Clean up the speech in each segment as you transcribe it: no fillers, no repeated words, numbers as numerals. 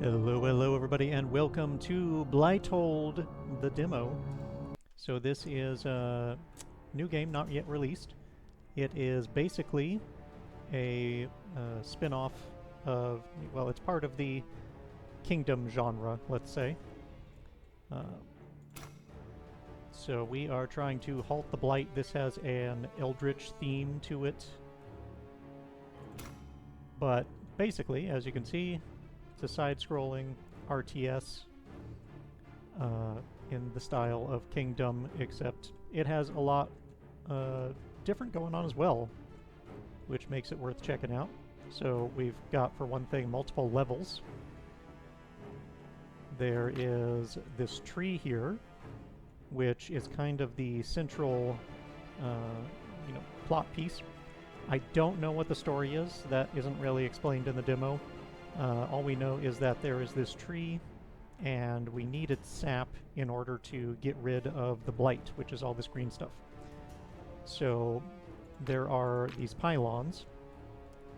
Hello everybody, and welcome to Blighthold, the demo. So this is a new game, not yet released. It is basically a spin-off of, well, it's part of the Kingdom genre, let's say. Uh, so we are trying to halt the Blight. This has an Eldritch theme to it. But basically, as you can see, it's a side-scrolling RTS in the style of Kingdom, except it has a lot different going on as well, which makes it worth checking out. So we've got, for one thing, multiple levels. There is this tree here, which is kind of the central, plot piece. I don't know what the story is. That isn't really explained in the demo. All we know is that there is this tree, and we needed sap in order to get rid of the blight, which is all this green stuff. So there are these pylons,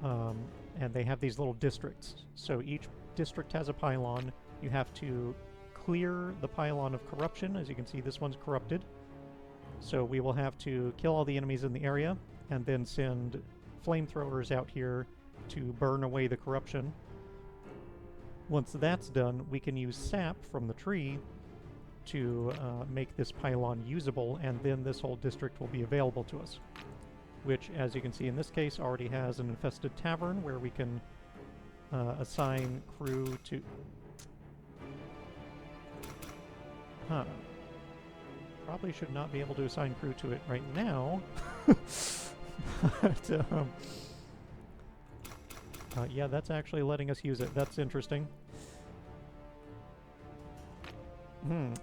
and they have these little districts. So each district has a pylon. You have to clear the pylon of corruption. As you can see, this one's corrupted. So we will have to kill all the enemies in the area, and then send flamethrowers out here to burn away the corruption. Once that's done, we can use sap from the tree to make this pylon usable, and then this whole district will be available to us. Which, as you can see in this case, already has an infested tavern where we can assign crew to... Probably should not be able to assign crew to it right now. But, yeah, that's actually letting us use it. That's interesting.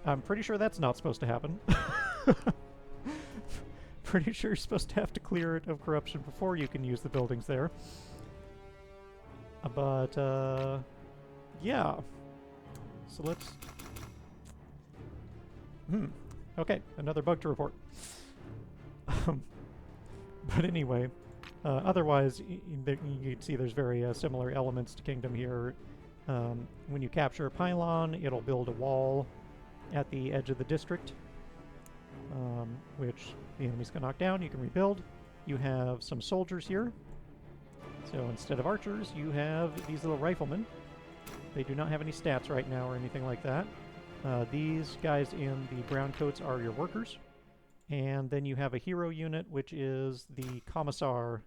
I'm pretty sure that's not supposed to happen. Pretty sure you're supposed to have to clear it of corruption before you can use the buildings there. But, yeah. So let's... Okay, another bug to report. But anyway... otherwise, you can see there's very similar elements to Kingdom here. When you capture a pylon, it'll build a wall at the edge of the district, which the enemies can knock down. You can rebuild. You have some soldiers here. So instead of archers, you have these little riflemen. They do not have any stats right now or anything like that. These guys in the brown coats are your workers. And then you have a hero unit, which is the Commissar.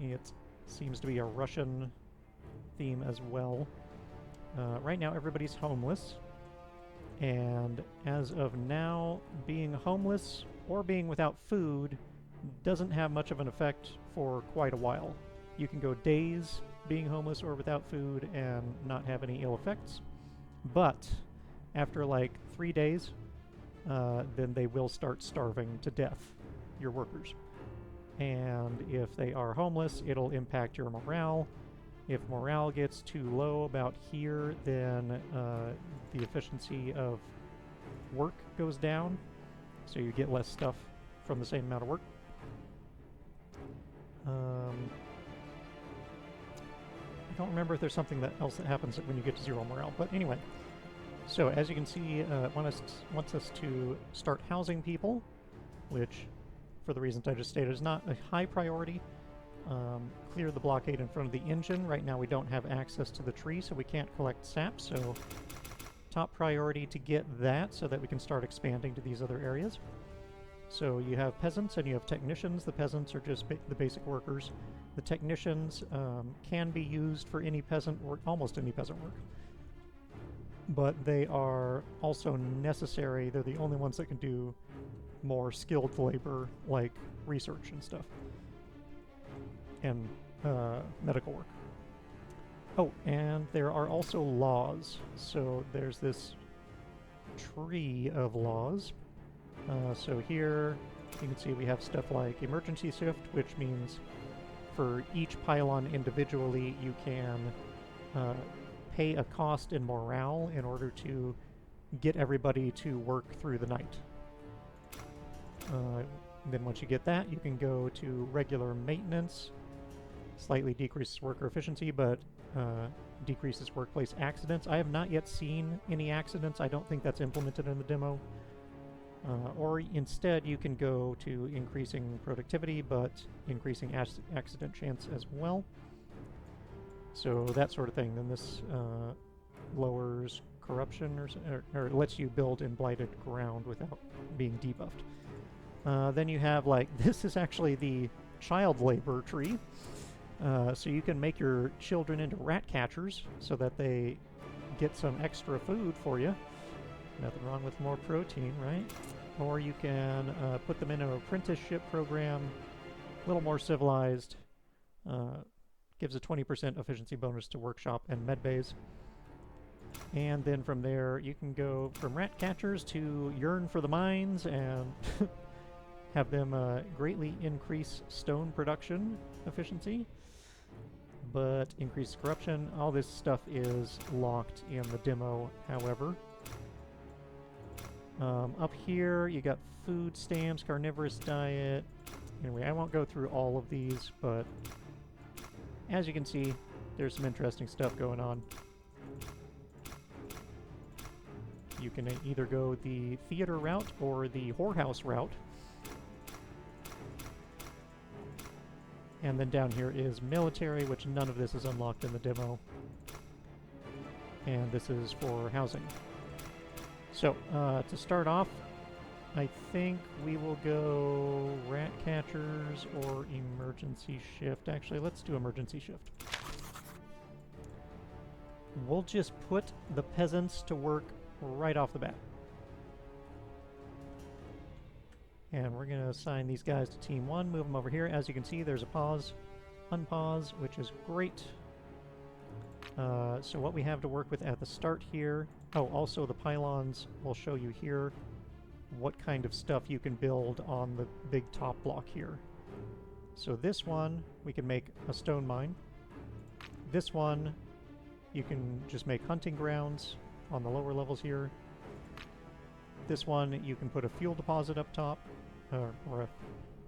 It seems to be a Russian theme as well. Right now, everybody's homeless. And as of now, being homeless or being without food doesn't have much of an effect for quite a while. You can go days being homeless or without food and not have any ill effects. But after like 3 days, then they will start starving to death, your workers. And if they are homeless, it'll impact your morale. If morale gets too low about here, then the efficiency of work goes down, so you get less stuff from the same amount of work. I don't remember if there's something else that happens when you get to zero morale, but anyway. So, as you can see, it wants us to start housing people, which, for the reasons I just stated, is not a high priority. Clear the blockade in front of the engine. Right now we don't have access to the tree, so we can't collect sap, so top priority to get that so that we can start expanding to these other areas. So you have peasants and you have technicians. The peasants are just the basic workers. The technicians can be used for any peasant work, almost any peasant work. But they are also necessary. They're the only ones that can do more skilled labor, like research and stuff. And medical work. Oh, and there are also laws. So there's this tree of laws. So here you can see we have stuff like emergency shift, which means for each pylon individually you can pay a cost in morale in order to get everybody to work through the night. Then once you get that, you can go to regular maintenance. Slightly decreases worker efficiency, but decreases workplace accidents. I have not yet seen any accidents. I don't think that's implemented in the demo. Or instead, you can go to increasing productivity, but increasing accident chance as well. So that sort of thing. Then this lowers corruption or lets you build in blighted ground without being debuffed. Then you have, like, this is actually the child labor tree. So you can make your children into rat catchers so that they get some extra food for you. Nothing wrong with more protein, right? Or you can put them in an apprenticeship program, a little more civilized. Gives a 20% efficiency bonus to workshop and medbays. And then from there, you can go from rat catchers to yearn for the mines and have them greatly increase stone production efficiency, but increase corruption. All this stuff is locked in the demo, however. Up here, you got food stamps, carnivorous diet. Anyway, I won't go through all of these, but as you can see, there's some interesting stuff going on. You can either go the theater route or the whorehouse route. And then down here is military, which none of this is unlocked in the demo. And this is for housing. So, to start off, I think we will go rat catchers or emergency shift. Actually, let's do emergency shift. We'll just put the peasants to work right off the bat. And we're going to assign these guys to Team 1, move them over here. As you can see, there's a pause, unpause, which is great. So what we have to work with at the start here... Oh, also the pylons will show you here what kind of stuff you can build on the big top block here. So this one, we can make a stone mine. This one, you can just make hunting grounds on the lower levels here. This one, you can put a fuel deposit up top, or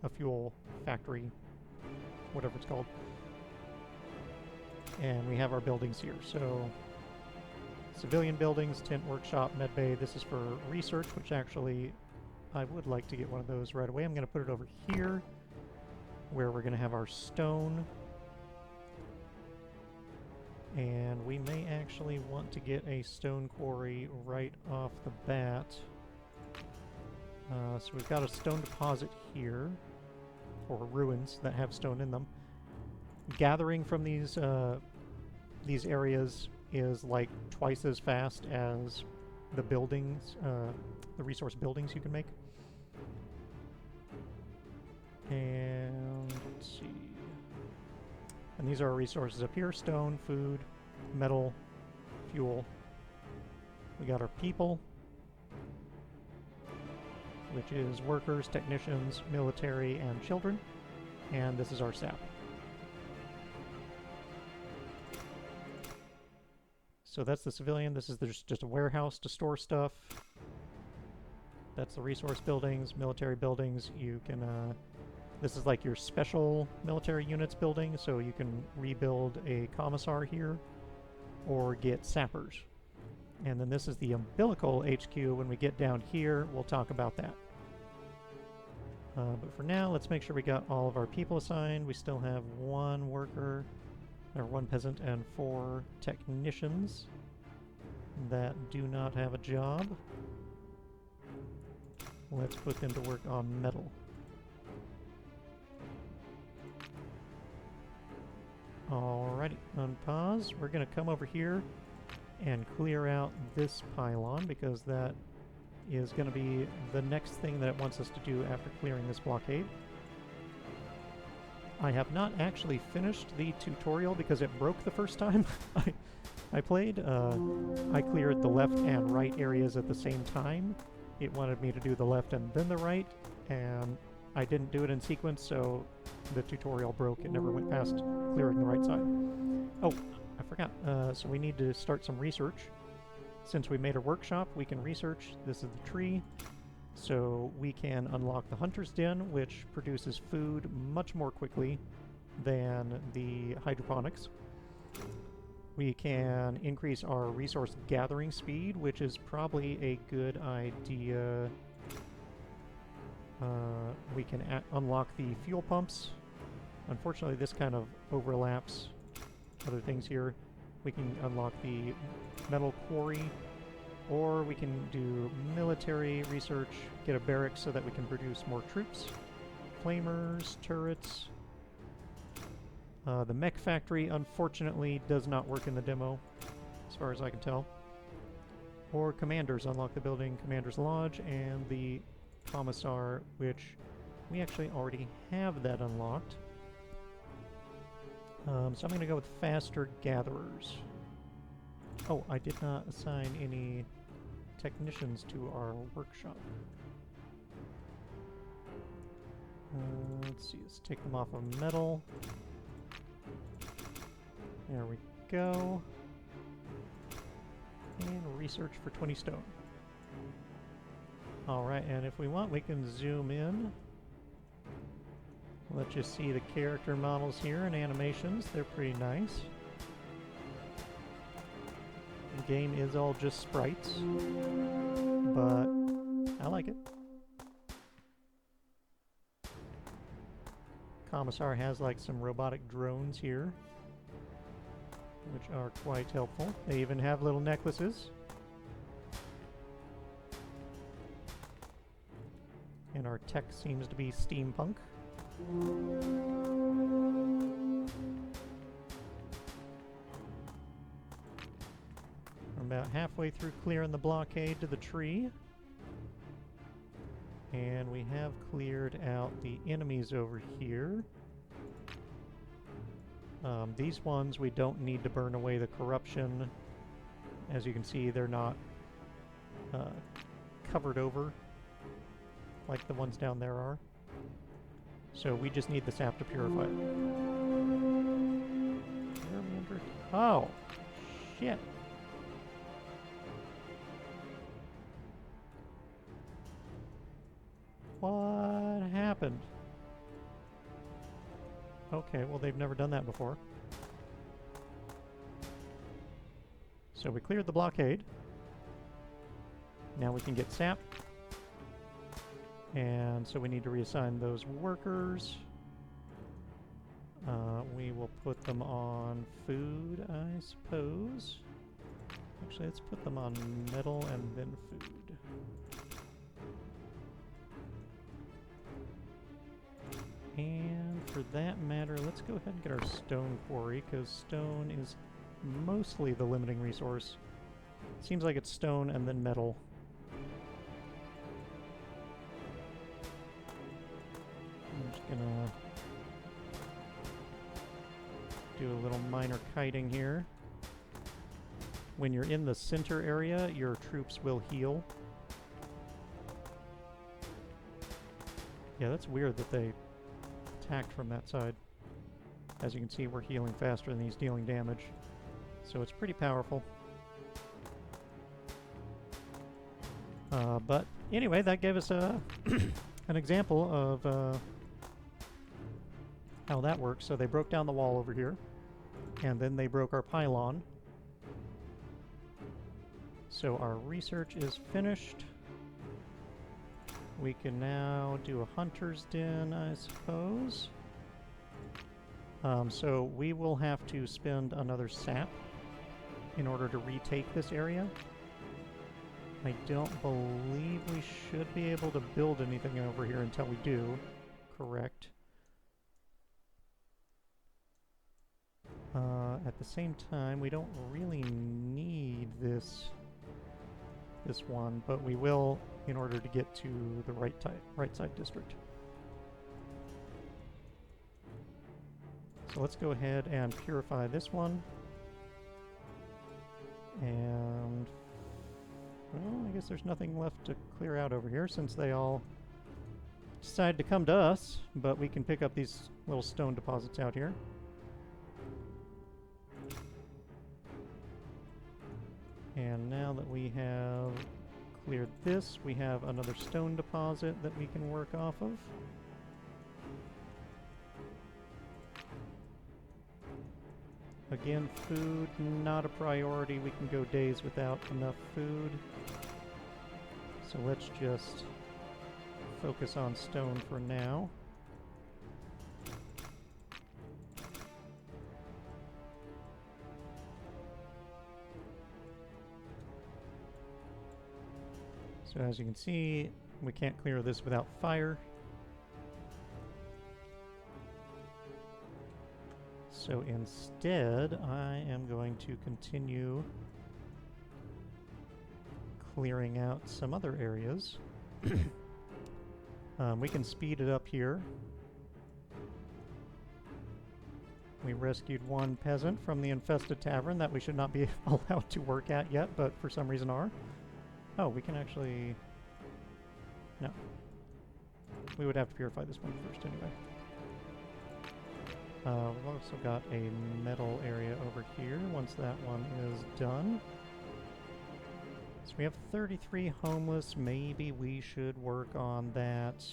a fuel factory, whatever it's called. And we have our buildings here. So civilian buildings, tent workshop, medbay. This is for research, which actually I would like to get one of those right away. I'm going to put it over here, where we're going to have our stone. And we may actually want to get a stone quarry right off the bat. So we've got a stone deposit here, or ruins that have stone in them. Gathering from these areas is like twice as fast as the buildings, the resource buildings you can make. And let's see. And these are our resources up here: stone, food, metal, fuel. We got our people, which is workers, technicians, military, and children. And this is our sap. So that's the civilian. This is just a warehouse to store stuff. That's the resource buildings, military buildings. You can, this is like your special military units building, so you can rebuild a commissar here or get sappers. And then this is the umbilical HQ. When we get down here, we'll talk about that. But for now, let's make sure we got all of our people assigned. We still have one worker, or one peasant, and 4 technicians that do not have a job. Let's put them to work on metal. Alrighty, unpause. We're going to come over here and clear out this pylon, because that is going to be the next thing that it wants us to do after clearing this blockade. I have not actually finished the tutorial because it broke the first time I played. I cleared the left and right areas at the same time. It wanted me to do the left and then the right, and I didn't do it in sequence, so the tutorial broke. It never went past clearing the right side. Oh, I forgot. So we need to start some research. Since we made a workshop, we can research. This is the tree. So we can unlock the Hunter's Den, which produces food much more quickly than the hydroponics. We can increase our resource gathering speed, which is probably a good idea. We can unlock the fuel pumps. Unfortunately, this kind of overlaps other things here. We can unlock the metal quarry, or we can do military research, get a barracks so that we can produce more troops, flamers, turrets. The mech factory, unfortunately, does not work in the demo, as far as I can tell. Or commanders, unlock the building Commander's Lodge and the Commissar, which we actually already have that unlocked. So I'm going to go with faster gatherers. Oh, I did not assign any technicians to our workshop. Let's see, let's take them off of metal. There we go. And research for 20 stone. Alright, and if we want, we can zoom in. Let's just see the character models here and animations. They're pretty nice. The game is all just sprites, but I like it. Commissar has like some robotic drones here, which are quite helpful. They even have little necklaces. And our tech seems to be steampunk. We're about halfway through clearing the blockade to the tree. And we have cleared out the enemies over here. These ones, we don't need to burn away the corruption. As you can see, they're not covered over like the ones down there are. So we just need the sap to purify it. Oh, shit. What happened? Okay, well they've never done that before. So we cleared the blockade. Now we can get sap. And so we need to reassign those workers. We will put them on food, I suppose. Actually, let's put them on metal and then food. And for that matter, let's go ahead and get our stone quarry, because stone is mostly the limiting resource. Seems like it's stone and then metal. I'm just gonna do a little minor kiting here. When you're in the center area, your troops will heal. Yeah, that's weird that they attacked from that side. As you can see, we're healing faster than he's dealing damage. So it's pretty powerful. But anyway, that gave us an example of how that works. So they broke down the wall over here, and then they broke our pylon. So our research is finished. We can now do a hunter's den, I suppose. So we will have to spend another sap in order to retake this area. I don't believe we should be able to build anything over here until we do. Correct. At the same time, we don't really need this one, but we will in order to get to the right side district. So let's go ahead and purify this one. And well, I guess there's nothing left to clear out over here since they all decide to come to us, but we can pick up these little stone deposits out here. And now that we have cleared this, we have another stone deposit that we can work off of. Again, food, not a priority. We can go days without enough food. So let's just focus on stone for now. So as you can see, we can't clear this without fire. So instead, I am going to continue clearing out some other areas. We can speed it up here. We rescued one peasant from the infested tavern that we should not be allowed to work at yet, but for some reason are. Oh, we can actually... No. We would have to purify this one first anyway. We've also got a metal area over here once that one is done. So we have 33 homeless. Maybe we should work on that.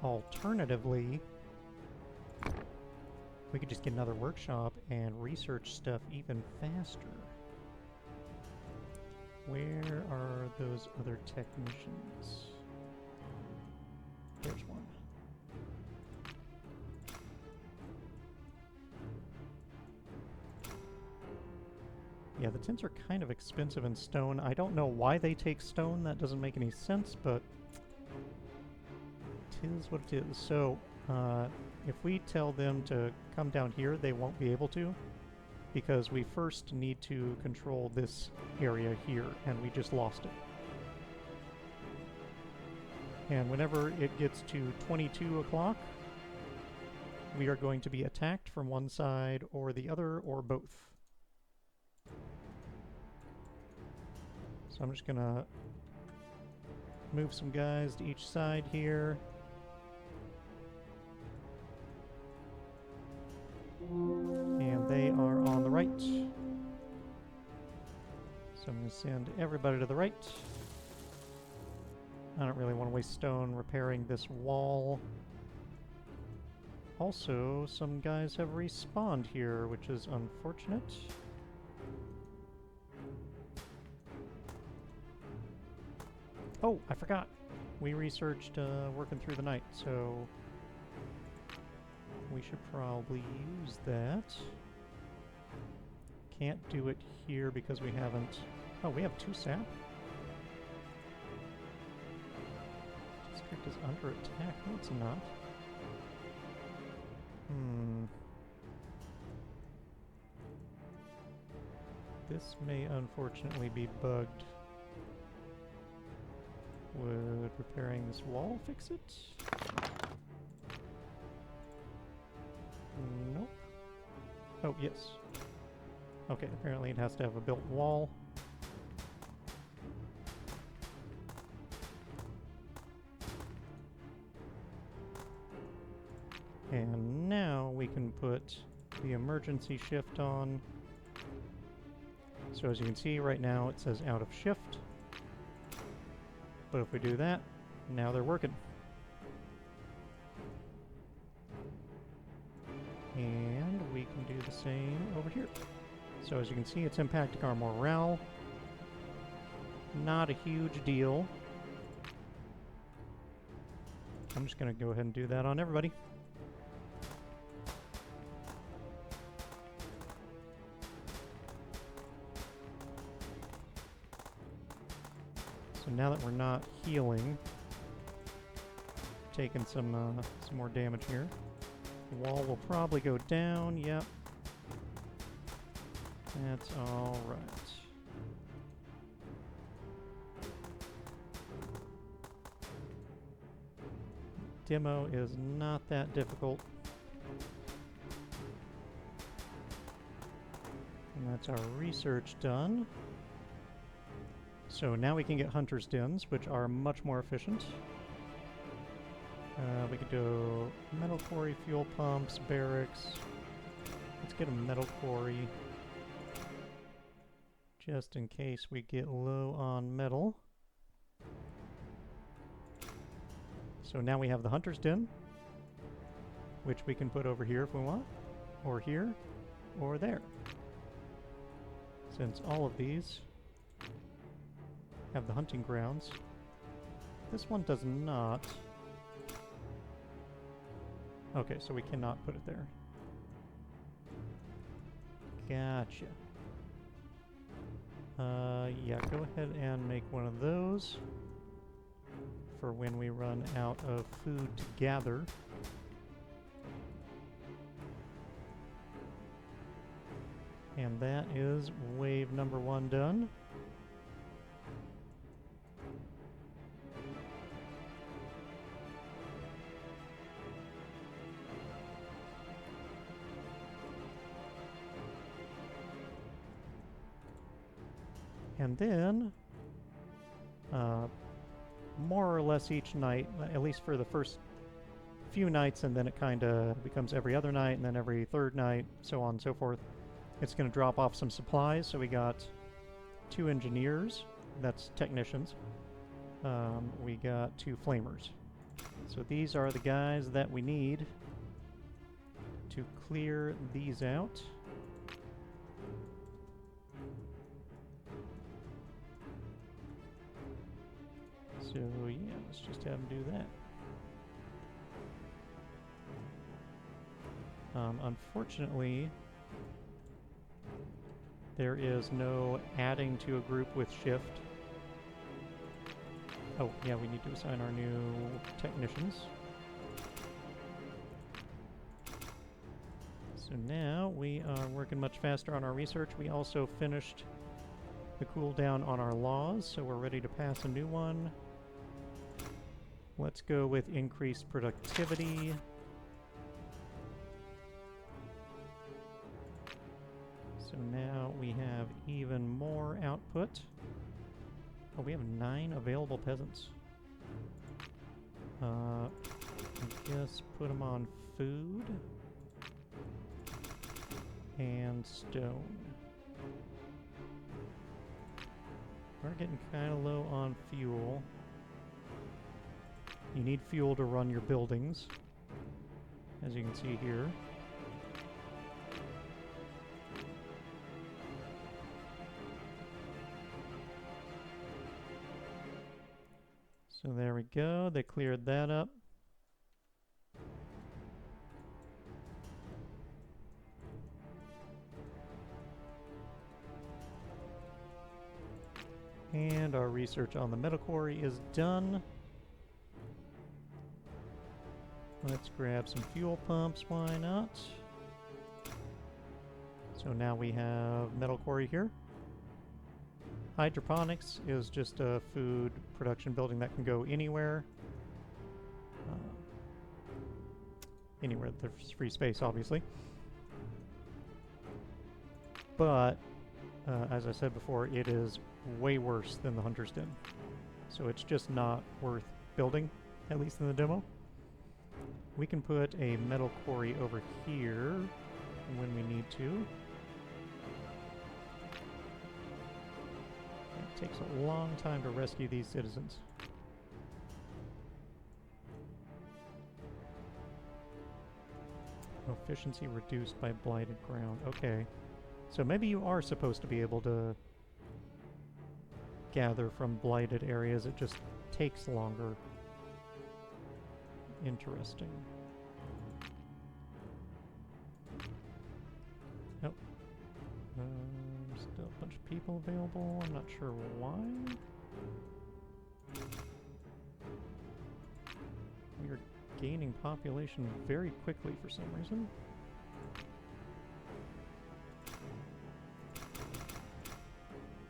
Alternatively, we could just get another workshop and research stuff even faster. Where are those other technicians? There's one. Yeah, the tins are kind of expensive in stone. I don't know why they take stone. That doesn't make any sense, but it is what it is. So, if we tell them to come down here, they won't be able to, because we first need to control this area here, and we just lost it. And whenever it gets to 22 o'clock, we are going to be attacked from one side or the other, or both. So I'm just gonna move some guys to each side here. And they are on the right. So I'm going to send everybody to the right. I don't really want to waste stone repairing this wall. Also, some guys have respawned here, which is unfortunate. Oh, I forgot. We researched working through the night, so we should probably use that. Can't do it here because we haven't... Oh, we have 2 sap. District is under attack. No, it's not. This may unfortunately be bugged. Would repairing this wall fix it? Nope. Oh, yes. Okay, apparently it has to have a built wall. And now we can put the emergency shift on. So as you can see right now it says out of shift. But if we do that, now they're working. And we can do the same over here. So as you can see, it's impacting our morale. Not a huge deal. I'm just going to go ahead and do that on everybody. So now that we're not healing, taking some more damage here. The wall will probably go down, yep. That's all right. Demo is not that difficult. And that's our research done. So now we can get hunter's dens, which are much more efficient. We could do metal quarry, fuel pumps, barracks. Let's get a metal quarry, just in case we get low on metal. So now we have the hunter's den, which we can put over here if we want. or here, or there. Since all of these have the hunting grounds. This one does not. Okay, so we cannot put it there. Gotcha. Yeah, go ahead and make one of those for when we run out of food to gather. And that is wave number 1 done. And then, more or less each night, at least for the first few nights, and then it kind of becomes every other night, and then every third night, so on and so forth, it's going to drop off some supplies. So we got 2 engineers, that's technicians. We got 2 flamers. So these are the guys that we need to clear these out. So yeah, let's just have them do that. Unfortunately, there is no adding to a group with shift. Oh yeah, we need to assign our new technicians. So now we are working much faster on our research. We also finished the cooldown on our laws, so we're ready to pass a new one. Let's go with increased productivity. So now we have even more output. Oh, we have 9 available peasants. I guess put them on food and stone. We're getting kind of low on fuel. You need fuel to run your buildings, as you can see here. So there we go, they cleared that up. And our research on the metal quarry is done. Let's grab some fuel pumps, why not? So now we have metal quarry here. Hydroponics is just a food production building that can go anywhere. Anywhere there's free space, obviously. But, as I said before, it is way worse than the Hunter's Den. So it's just not worth building, at least in the demo. We can put a metal quarry over here when we need to. It takes a long time to rescue these citizens. Efficiency reduced by blighted ground. Okay. So maybe you are supposed to be able to gather from blighted areas. It just takes longer. Interesting. Nope. Still a bunch of people available. I'm not sure why. We are gaining population very quickly for some reason.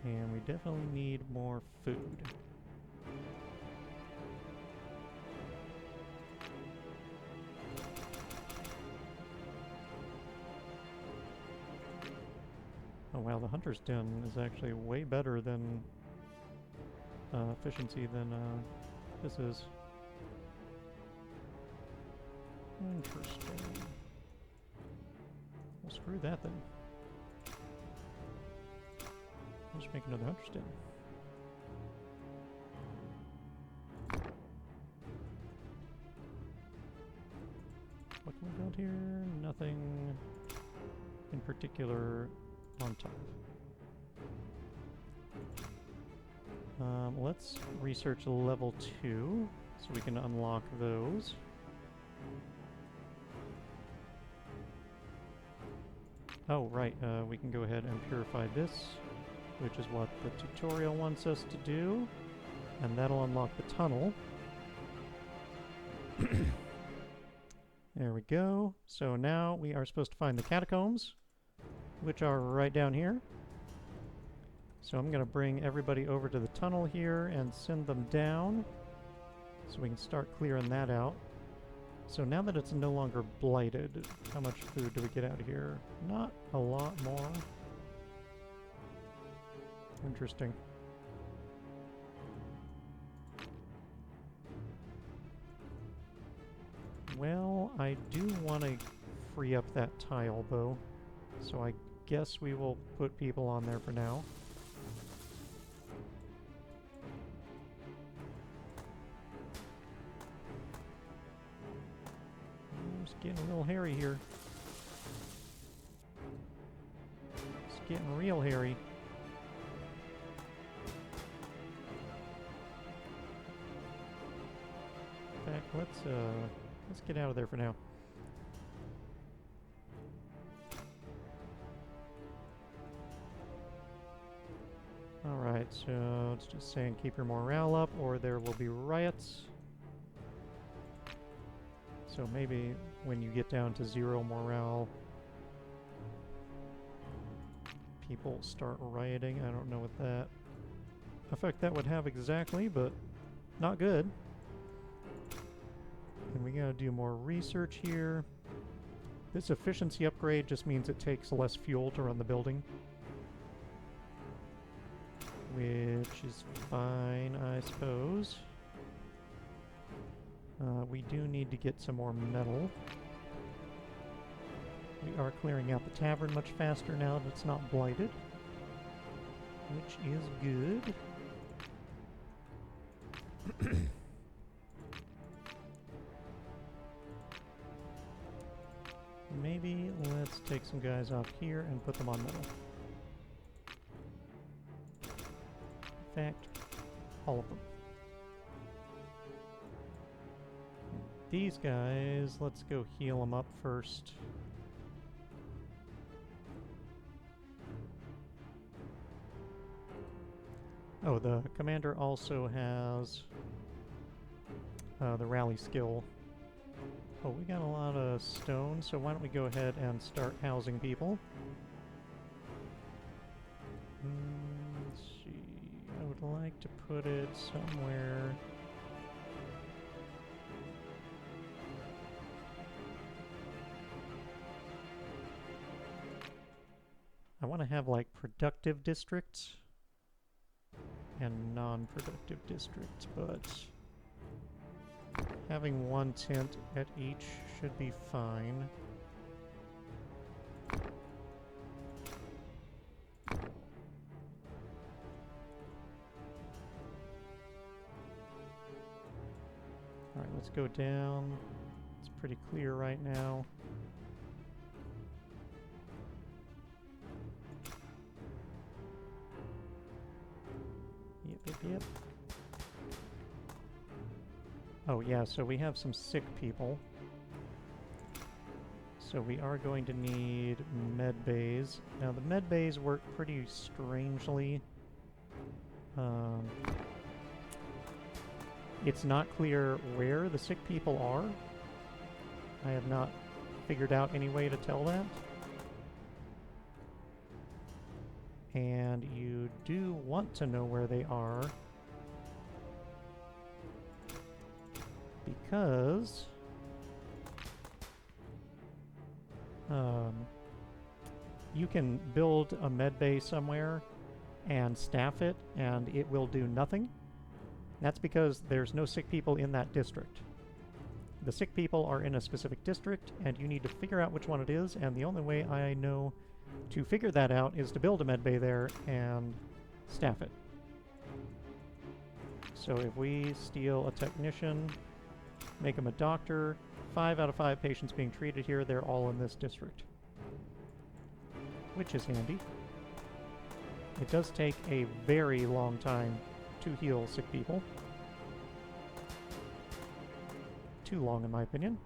And we definitely need more food. Oh wow, the Hunter's Den is actually way better than efficiency than this is. Interesting. Well, screw that then. I'll just make another Hunter's Den. What can we build here? Nothing. in particular on top. Let's research level 2 so we can unlock those. Oh, right, we can go ahead and purify this, which is what the tutorial wants us to do, and that'll unlock the tunnel. There we go. So now we are supposed to find the catacombs, which are right down here. So I'm going to bring everybody over to the tunnel here and send them down so we can start clearing that out. So now that it's no longer blighted, how much food do we get out of here? Not a lot more. Interesting. Well, I do want to free up that tile, though. So I guess we will put people on there for now. It's getting a little hairy here. It's getting real hairy. In fact, let's get out of there for now. Alright, so it's just saying keep your morale up or there will be riots. So maybe when you get down to 0 morale, people start rioting. I don't know what that effect that would have exactly, but not good. And we gotta do more research here. This efficiency upgrade just means it takes less fuel to run the building, which is fine, I suppose. We do need to get some more metal. We are clearing out the tavern much faster now that it's not blighted, which is good. Maybe let's take some guys off here and put them on metal. In fact, all of them. These guys, let's go heal them up first. Oh, the commander also has the rally skill. Oh, we got a lot of stone, so why don't we go ahead and start housing people. Let's see, I would like to put it somewhere. I want to have like productive districts and non-productive districts, but having one tent at each should be fine. Alright, let's go down. It's pretty clear right now. Yep. Oh yeah, so we have some sick people. So we are going to need med bays. Now the med bays work pretty strangely. It's not clear where the sick people are. I have not figured out any way to tell that. And you do want to know where they are, because you can build a med bay somewhere and staff it and it will do nothing. That's because there's no sick people in that district. The sick people are in a specific district and you need to figure out which one it is, and the only way I know to figure that out is to build a med bay there and staff it. So if we steal a technician, make him a doctor, 5 out of 5 patients being treated here, they're all in this district. which is handy. It does take a very long time to heal sick people. Too long, in my opinion.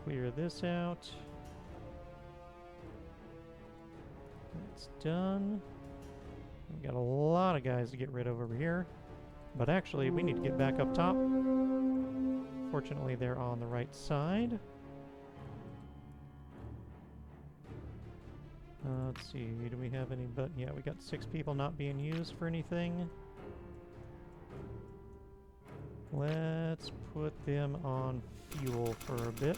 Clear this out. That's done. We've got a lot of guys to get rid of over here. But actually, we need to get back up top. Fortunately, they're on the right side. Let's see, do we have any, but yeah, we got 6 people not being used for anything. Let's put them on fuel for a bit.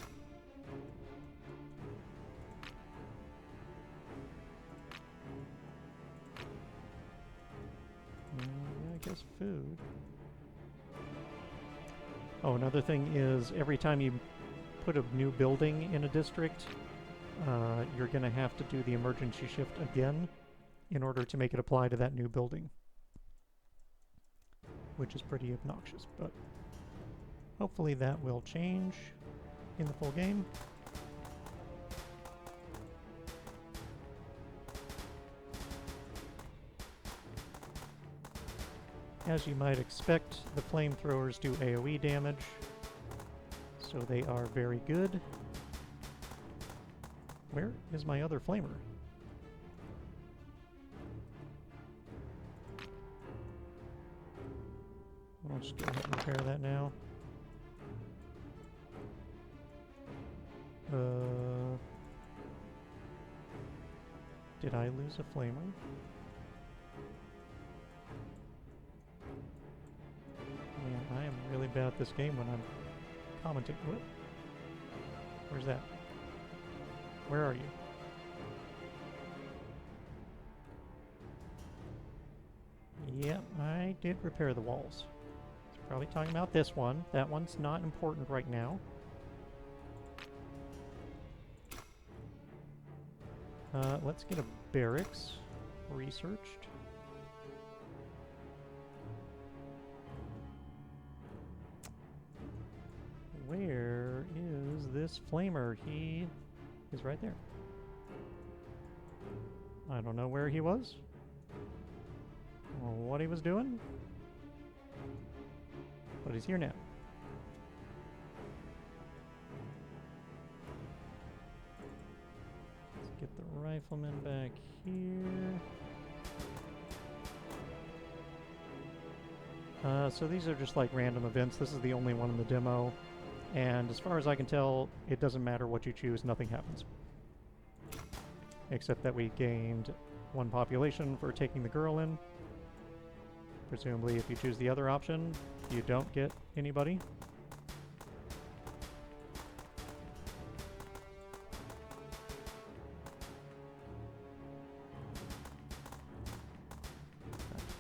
I guess food. Oh, another thing is every time you put a new building in a district, you're going to have to do the emergency shift again in order to make it apply to that new building. Which is pretty obnoxious, but hopefully that will change in the full game. As you might expect, the flamethrowers do AoE damage, so they are very good. Where is my other flamer? I'll just go ahead and repair that now. Did I lose a flamer? Man, I am really bad at this game when I'm commenting. What? Where's that? Where are you? Yep, I did repair the walls. So probably talking about this one. That one's not important right now. Let's get a barracks researched. Where is this flamer? He is right there. I don't know where he was, or what he was doing, but he's here now. Let's get the rifleman back here. So these are just like random events. This is the only one in the demo. And as far as I can tell, it doesn't matter what you choose, nothing happens. Except that we gained 1 population for taking the girl in. Presumably, if you choose the other option, you don't get anybody.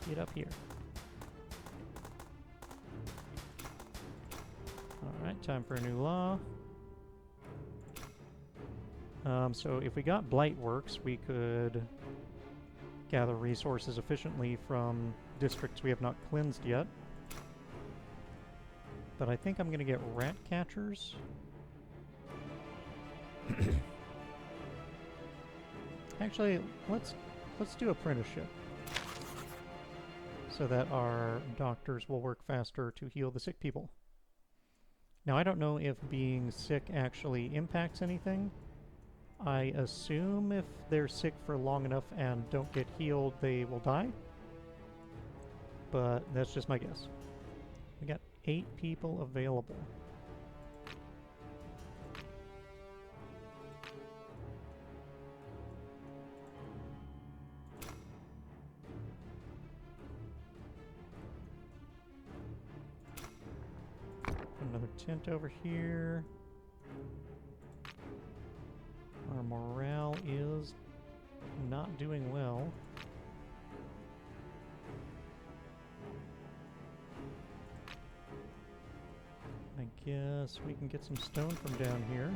Get up here. Alright, time for a new law. So if we got Blight Works, we could gather resources efficiently from districts we have not cleansed yet. But I think I'm going to get rat catchers. Actually, let's do apprenticeship, so that our doctors will work faster to heal the sick people. Now, I don't know if being sick actually impacts anything. I assume if they're sick for long enough and don't get healed, they will die. But that's just my guess. We got 8 people available. Another tent over here. Our morale is not doing well. I guess we can get some stone from down here.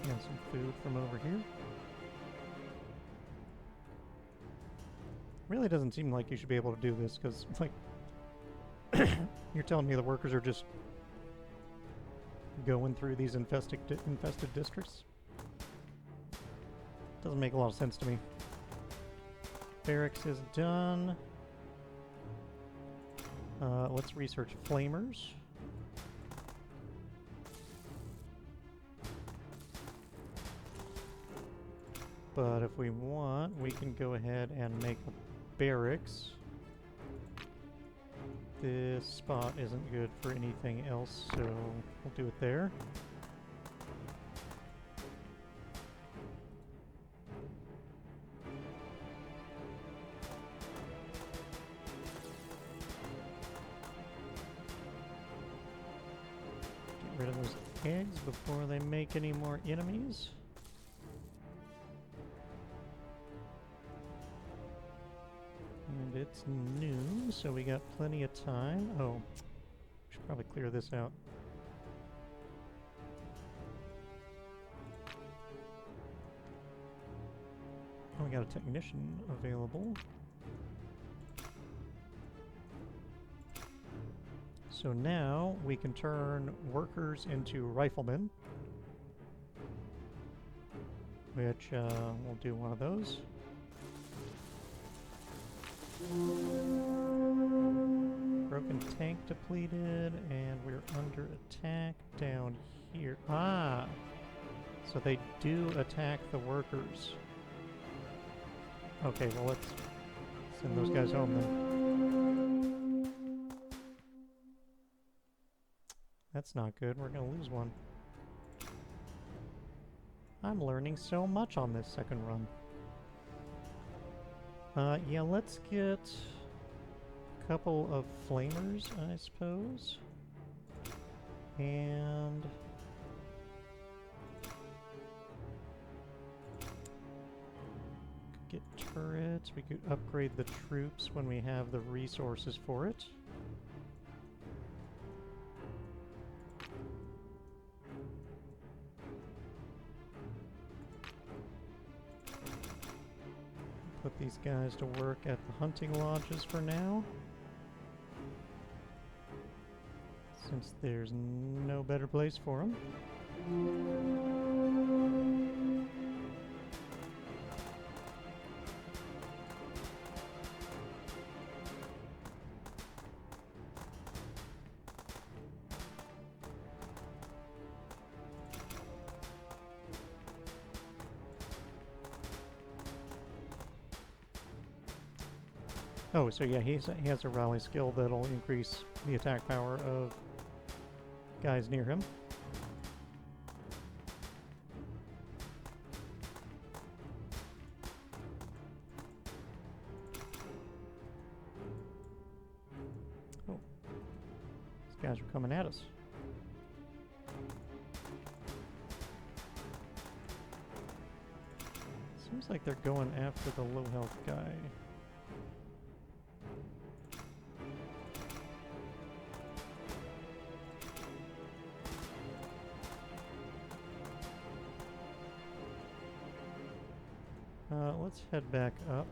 And some food from over here. Really doesn't seem like you should be able to do this, because, like, You're telling me the workers are just going through these infested districts? Doesn't make a lot of sense to me. Barracks is done. Let's research flamers. But if we want, we can go ahead and make a barracks. This spot isn't good for anything else, so we'll do it there. Get rid of those eggs before they make any more enemies. And it's noon, so we got plenty of time. Oh, should probably clear this out. Oh, we got a technician available. So now we can turn workers into riflemen, which we'll do one of those. Broken tank depleted, and we're under attack down here. Ah! So they do attack the workers. Okay, well let's send those guys home then. That's not good. We're gonna lose one. I'm learning so much on this second run. Yeah, let's get a couple of flamers, I suppose. And get turrets. We could upgrade the troops when we have the resources for it. Put these guys to work at the hunting lodges for now, since there's no better place for them. Oh, so yeah, he has a rally skill that'll increase the attack power of guys near him. Oh, these guys are coming at us. Seems like they're going after the low health guy. Let's head back up.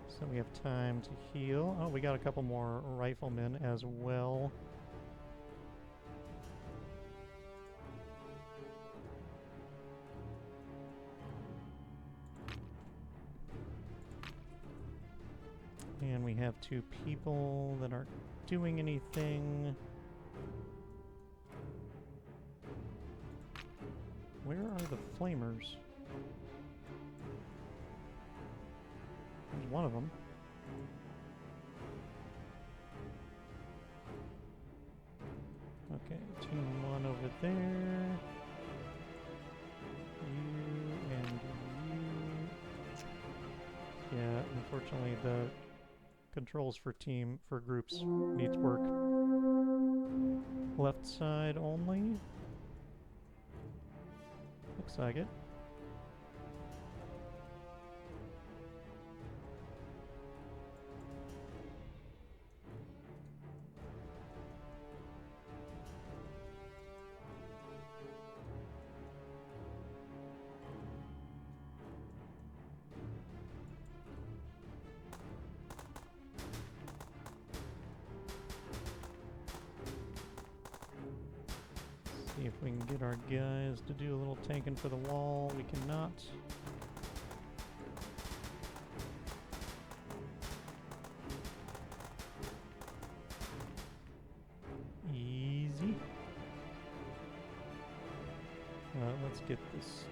So we have time to heal. Oh, we got a couple more riflemen as well. And we have 2 people that aren't doing anything. Where are the flamers? There's one of them. Okay, team 1 over there. You and you. Yeah, unfortunately the controls for groups needs work. Left side only. Looks like it. if we can get our guys to do a little tanking for the wall. We cannot. Easy. Let's get this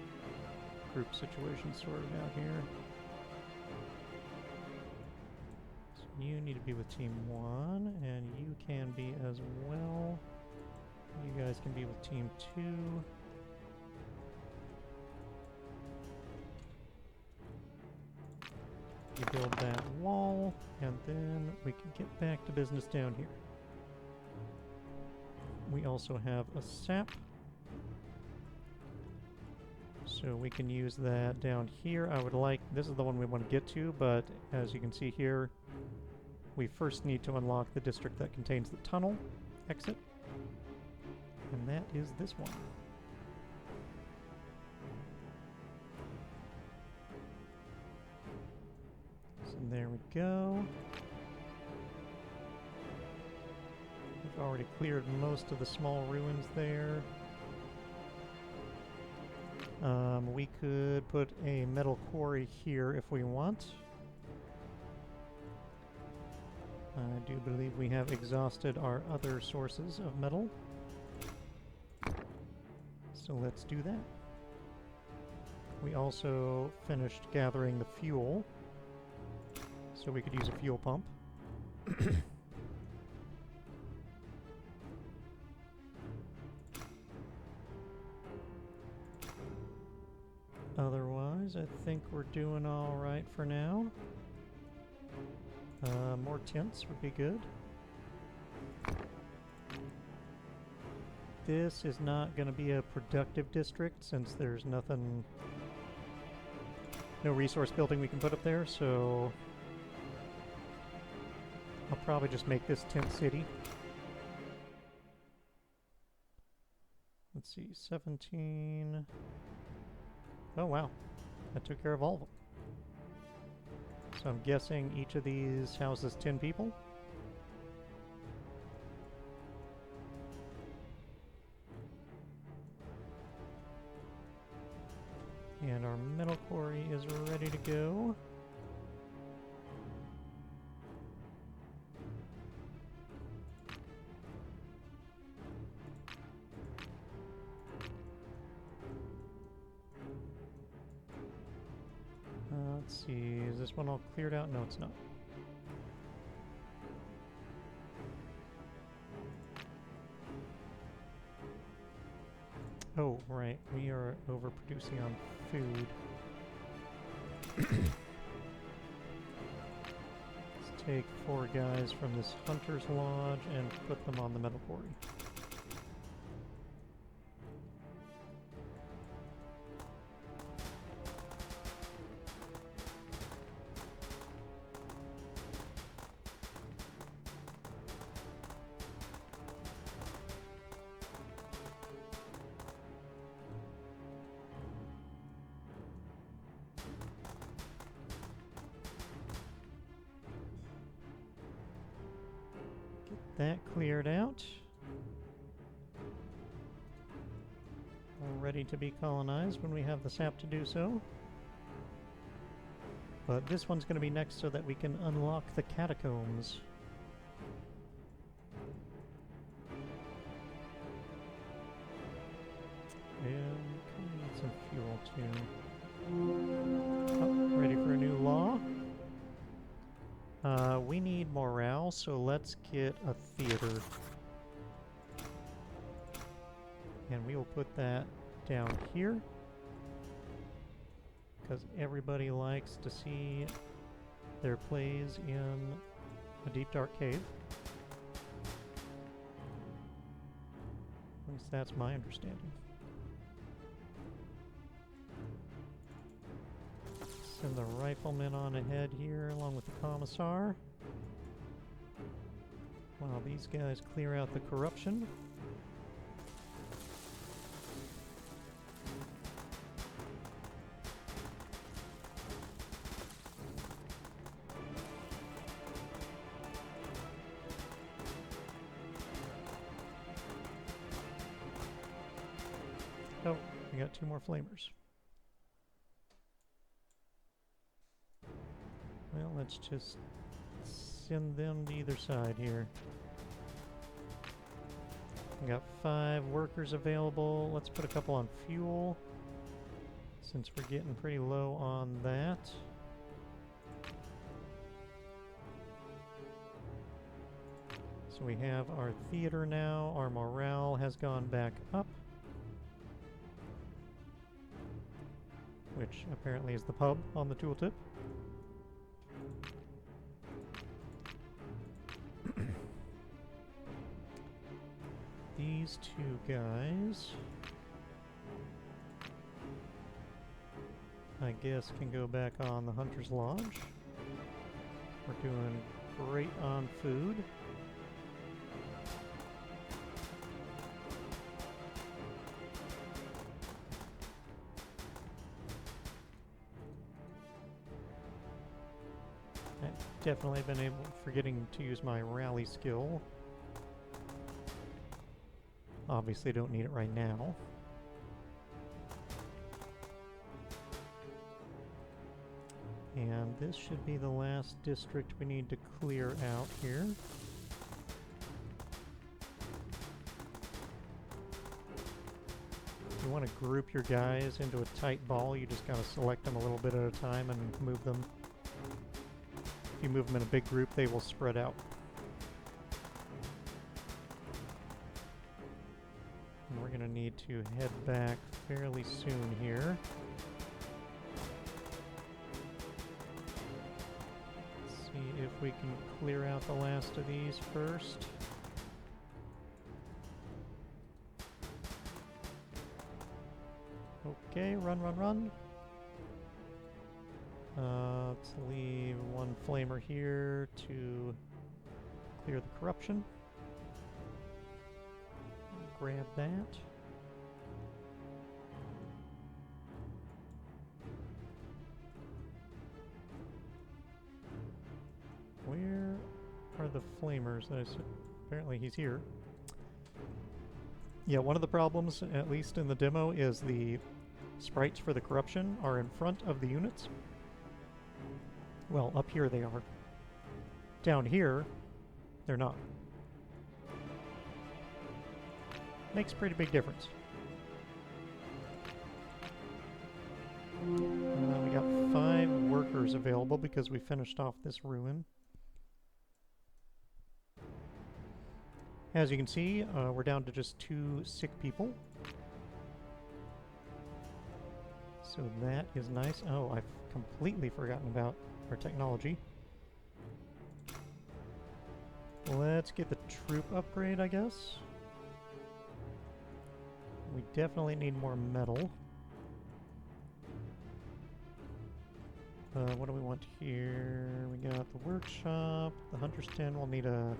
group situation sorted out here. So you need to be with Team 1, and you can be as well. You guys can be with Team 2. You build that wall, and then we can get back to business down here. We also have a sap, so we can use that down here. I would like, this is the one we want to get to, but as you can see here, we first need to unlock the district that contains the tunnel exit, and that is this one. So there we go. We've already cleared most of the small ruins there. We could put a metal quarry here if we want. I do believe we have exhausted our other sources of metal. So let's do that. We also finished gathering the fuel, so we could use a fuel pump. Otherwise, I think we're doing all right for now. More tents would be good. This is not going to be a productive district since there's nothing, no resource building we can put up there, so I'll probably just make this tent city. Let's see, 17. Oh wow, that took care of all of them. So I'm guessing each of these houses 10 people. And our metal quarry is ready to go. Let's see, is this one all cleared out? No, it's not. Oh, right, we are overproducing on food. Let's take 4 guys from this hunter's lodge and put them on the metal quarry. That cleared out. We're ready to be colonized when we have the sap to do so. But this one's going to be next so that we can unlock the catacombs. And we need some fuel too. Oh, ready for a new law. We need morale, so let's get a theater. And we will put that down here, because everybody likes to see their plays in a deep dark cave. At least that's my understanding. Send the riflemen on ahead here along with the commissar, while these guys clear out the corruption. Oh, we got 2 more flamers. Well, let's just send them to either side here. We got 5 workers available. Let's put a couple on fuel, since we're getting pretty low on that. So we have our theater now. Our morale has gone back up, which apparently is the pub on the tooltip. These 2 guys, I guess, can go back on the Hunter's Lodge. We're doing great on food. I've definitely been forgetting to use my rally skill. Obviously don't need it right now. And this should be the last district we need to clear out here. If you want to group your guys into a tight ball, you just gotta select them a little bit at a time and move them. If you move them in a big group, they will spread out. And we're gonna need to head back fairly soon here. See if we can clear out the last of these first. Okay, run, run, run. Let's leave 1 flamer here to clear the corruption. Grab that. Where are the flamers that I said? Apparently he's here. Yeah, one of the problems, at least in the demo, is the sprites for the corruption are in front of the units. Well, up here they are. Down here, they're not. Makes a pretty big difference. We got 5 workers available because we finished off this ruin. As you can see, we're down to just 2 sick people. So that is nice. Oh, I've completely forgotten about our technology. Let's get the troop upgrade, I guess. We definitely need more metal. What do we want here? We got the workshop. The hunter's den will need a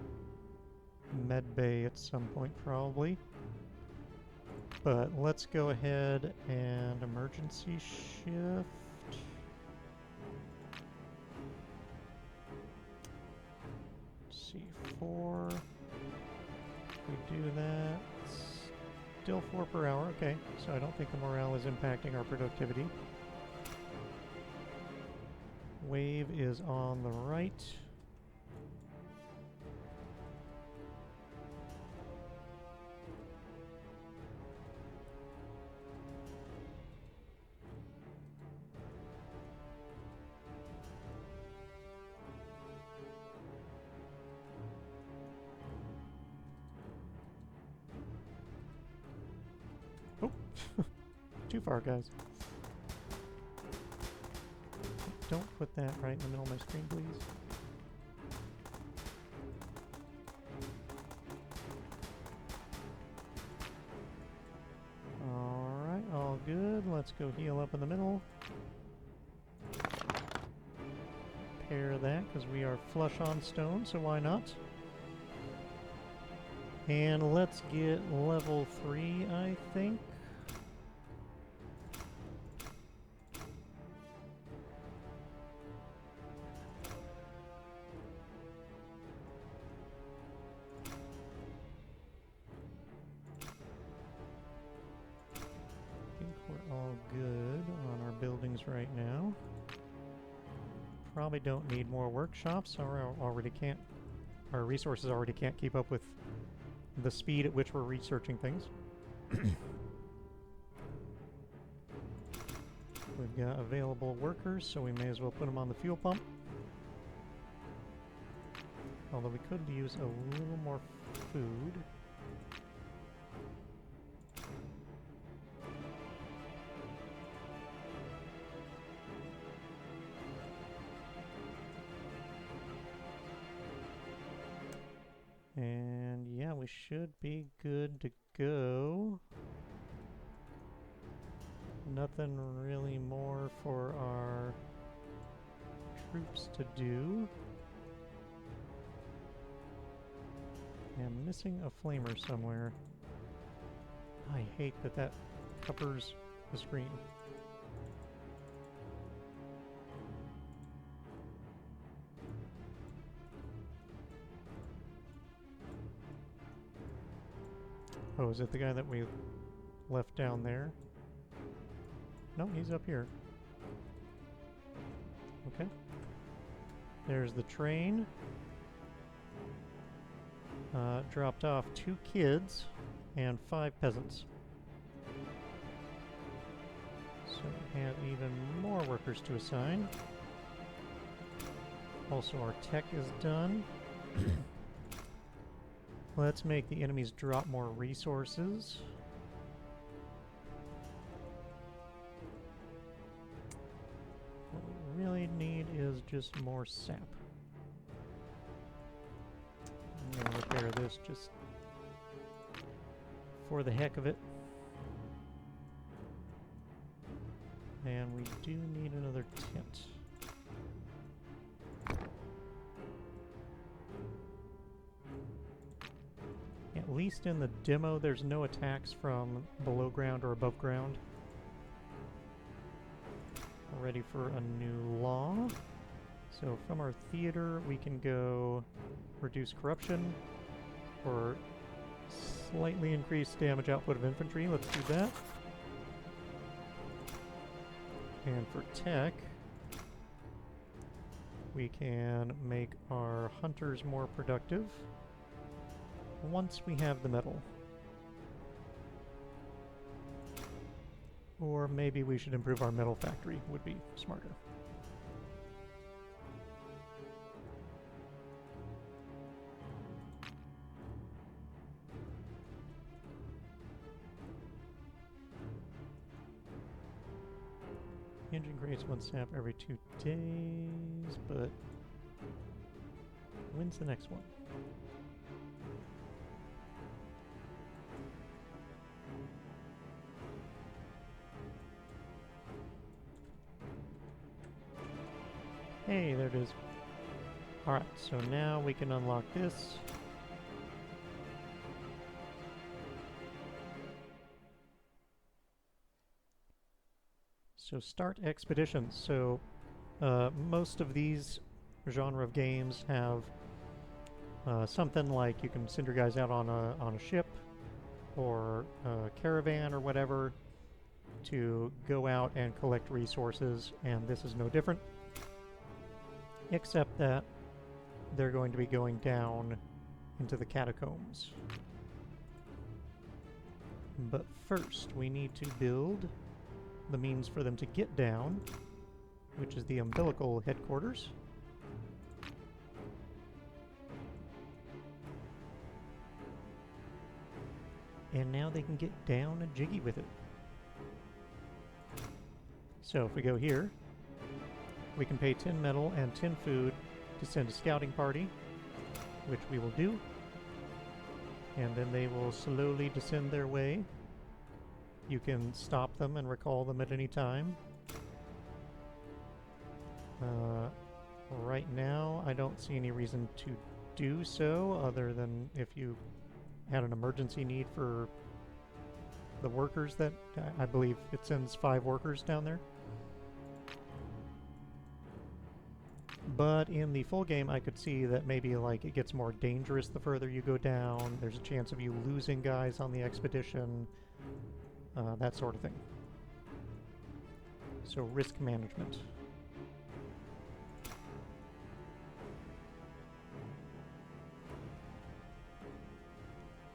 med bay at some point, probably. But let's go ahead and emergency shift. C4. We do that. Still 4 per hour. Okay, so I don't think the morale is impacting our productivity. Wave is on the right. Oh, too far, guys. Don't put that right in the middle of my screen, please. Alright, all good. Let's go heal up in the middle. Pair that, because we are flush on stone, so why not? And let's get level 3, I think. things right now. Probably don't need more workshops. Our resources already can't keep up with the speed at which we're researching things. We've got available workers, so we may as well put them on the fuel pump. Although we could use a little more food. And yeah, we should be good to go. Nothing really more for our troops to do. I'm missing a flamer somewhere. I hate that that covers the screen. Oh, is it the guy that we left down there? No, he's up here. Okay. There's the train. Dropped off 2 kids and 5 peasants. So we have even more workers to assign. Also, our tech is done. Let's make the enemies drop more resources. What we really need is just more sap. I'm gonna repair this just for the heck of it. And we do need another tent. At least in the demo, there's no attacks from below ground or above ground. We're ready for a new law. So from our theater, we can go reduce corruption or slightly increase damage output of infantry. Let's do that. And for tech, we can make our hunters more productive once we have the metal. Or maybe we should improve our metal factory, would be smarter. Engine creates 1 sap every 2 days, but when's the next one? Hey, there it is. Alright, so now we can unlock this. So start expeditions. So most of these genre of games have something like you can send your guys out on a ship or a caravan or whatever to go out and collect resources, and this is no different, except that they're going to be going down into the catacombs. But first, we need to build the means for them to get down, which is the umbilical headquarters. And now they can get down and jiggy with it. So if we go here, we can pay 10 metal and 10 food to send a scouting party, which we will do. And then they will slowly descend their way. You can stop them and recall them at any time. Right now, I don't see any reason to do so, other than if you had an emergency need for the workers that I believe it sends 5 workers down there. But in the full game, I could see that maybe like it gets more dangerous the further you go down. There's a chance of you losing guys on the expedition, that sort of thing. So risk management.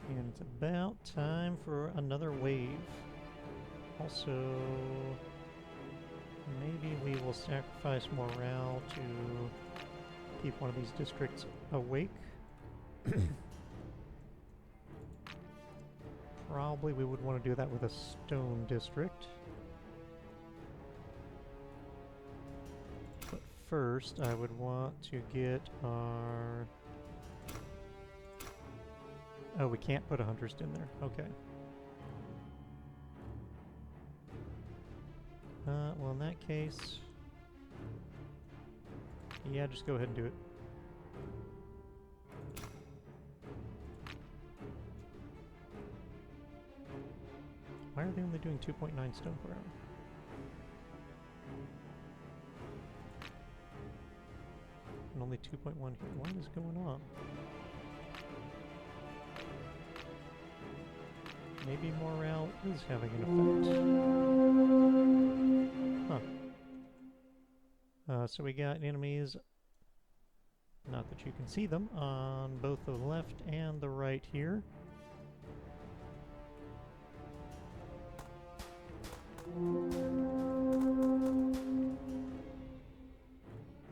And it's about time for another wave. Also, maybe we will sacrifice morale to keep one of these districts awake. Probably we would want to do that with a stone district. But first, I would want to get our... Oh, we can't put a hunter's in there. Okay. Well, in that case... Yeah, just go ahead and do it. Why are they only doing 2.9 stone per hour? And only 2.1 here. What is going on? Maybe morale is having an effect. Huh. So we got enemies, not that you can see them, on both the left and the right here.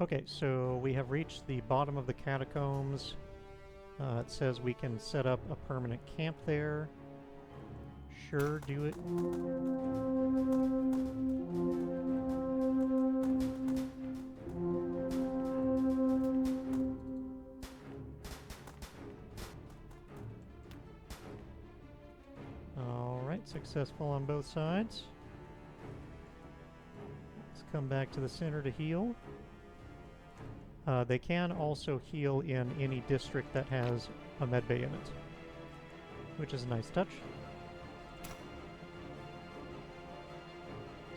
Okay, so we have reached the bottom of the catacombs. It says we can set up a permanent camp there. Sure, do it. Alright, successful on both sides. Let's come back to the center to heal. They can also heal in any district that has a medbay in it, which is a nice touch.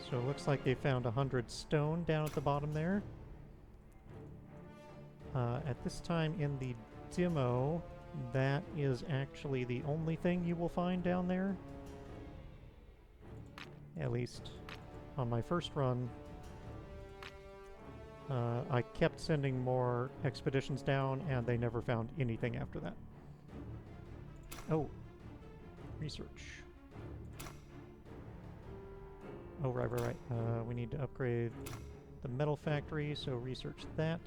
So it looks like they found 100 stone down at the bottom there. At this time in the demo, that is actually the only thing you will find down there. At least on my first run. I kept sending more expeditions down, and they never found anything after that. Oh. Research. Oh, right. We need to upgrade the metal factory, so research that.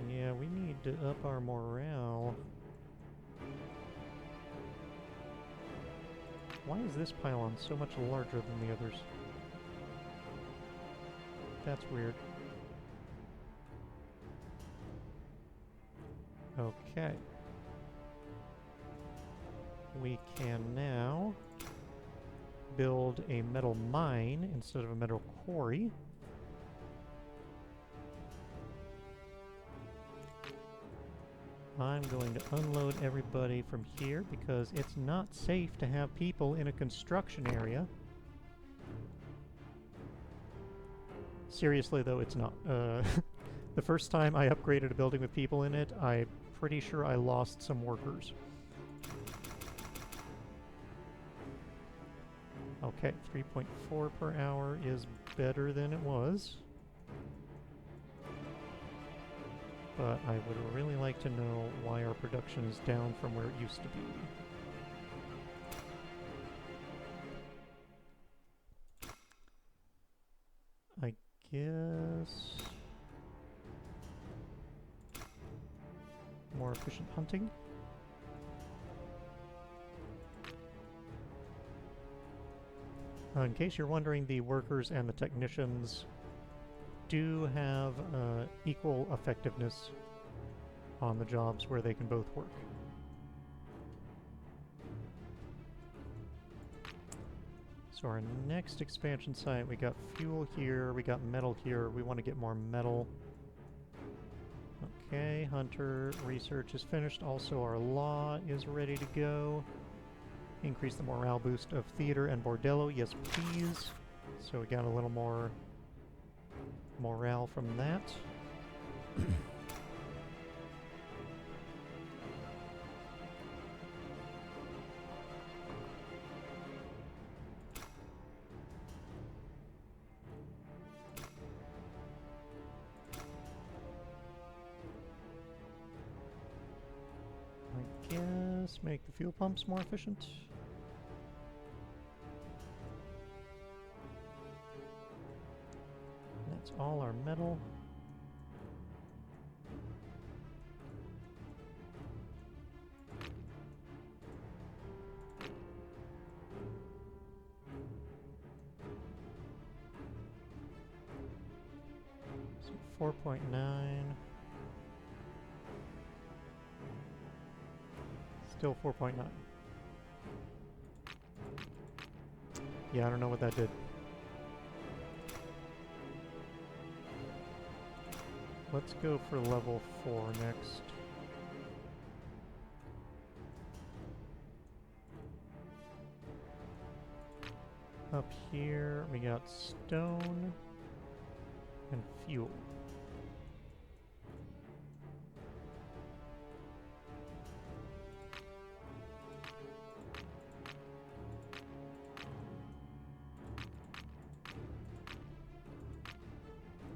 Yeah, we need to up our morale. Why is this pylon so much larger than the others? That's weird. Okay. We can now build a metal mine instead of a metal quarry. I'm going to unload everybody from here because it's not safe to have people in a construction area. Seriously though, it's not. The first time I upgraded a building with people in it, I'm pretty sure I lost some workers. Okay, 3.4 per hour is better than it was. But I would really like to know why our production is down from where it used to be. I guess... more efficient hunting? In case you're wondering, the workers and the technicians do have equal effectiveness on the jobs where they can both work. So our next expansion site, we got fuel here, we got metal here, we want to get more metal. Okay, hunter research is finished, also our law is ready to go. Increase the morale boost of theater and bordello, yes please. So we got a little more morale from that. Let's make the fuel pumps more efficient. That's all our metal. So 4.9. Still 4.9. Yeah, I don't know what that did. Let's go for level 4 next. Up here, we got stone and fuel.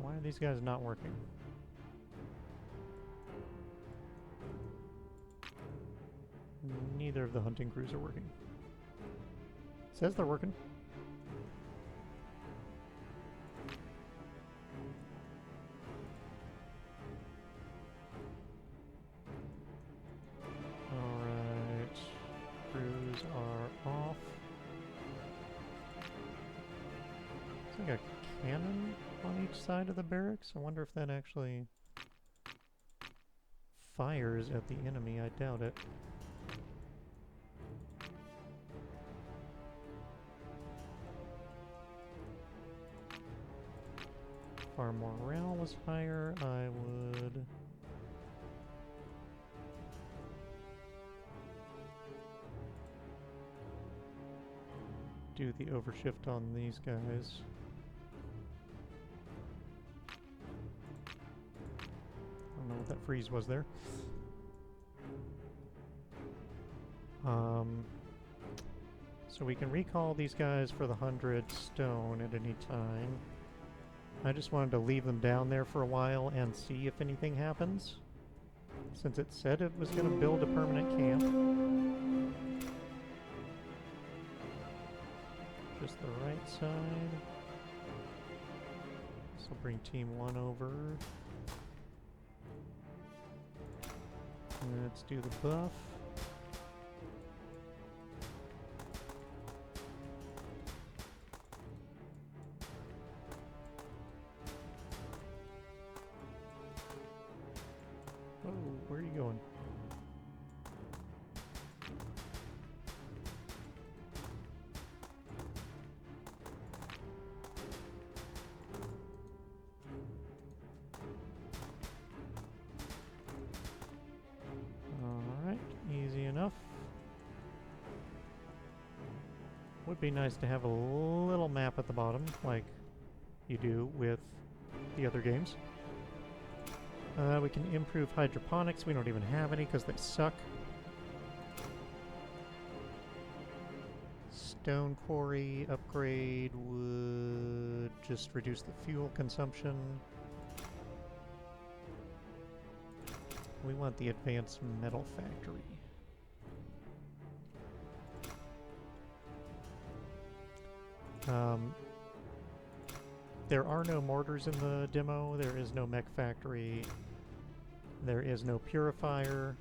Why are these guys not working? Neither of the hunting crews are working. Says they're working. Alright. Crews are off. There's like a cannon on each side of the barracks. I wonder if that actually fires at the enemy. I doubt it. If our morale was higher, I would... do the overshift on these guys. I don't know what that freeze was there. So we can recall these guys for the 100 stone at any time. I just wanted to leave them down there for a while and see if anything happens, since it said it was going to build a permanent camp. Just the right side. So we'll bring team 1 over. Let's do the buff. Whoa, where are you going? Alright, easy enough. Would be nice to have a little map at the bottom, like you do with the other games. We can improve hydroponics. We don't even have any because they suck. Stone quarry upgrade would just reduce the fuel consumption. We want the advanced metal factory. There are no mortars in the demo. There is no mech factory. There is no purifier.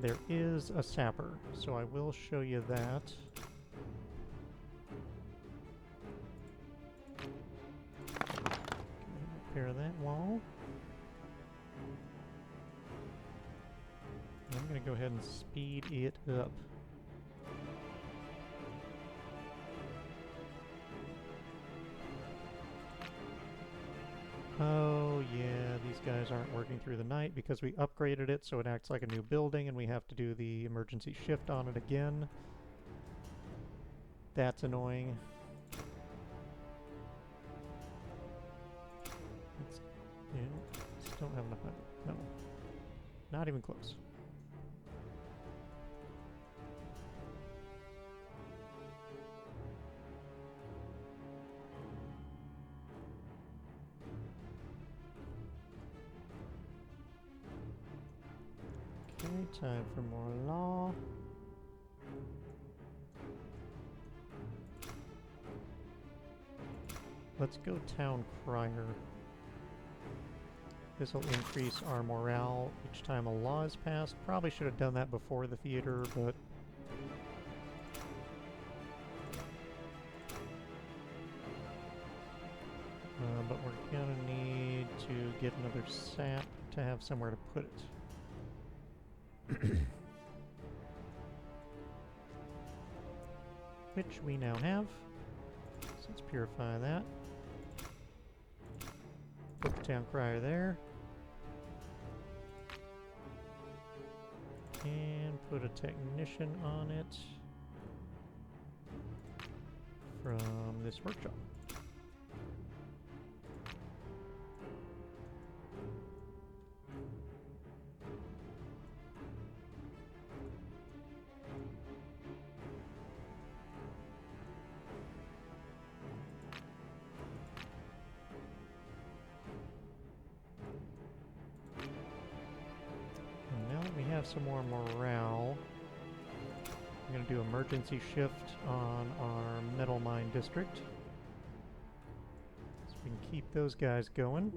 There is a sapper, so I will show you that. Repair that wall. I'm going to go ahead and speed it up. Oh yeah, these guys aren't working through the night because we upgraded it so it acts like a new building and we have to do the emergency shift on it again. That's annoying. Yeah, just don't have enough metal. No. Not even close. Okay. time for more law. Let's go Town Crier. This will increase our morale each time a law is passed. Probably should have done that before the theater, but... but we're gonna need to get another sap to have somewhere to put it. Which we now have. So let's purify that. Put the Town Crier there. And put a technician on it from this workshop. Some more morale. I'm going to do emergency shift on our metal mine district, so we can keep those guys going.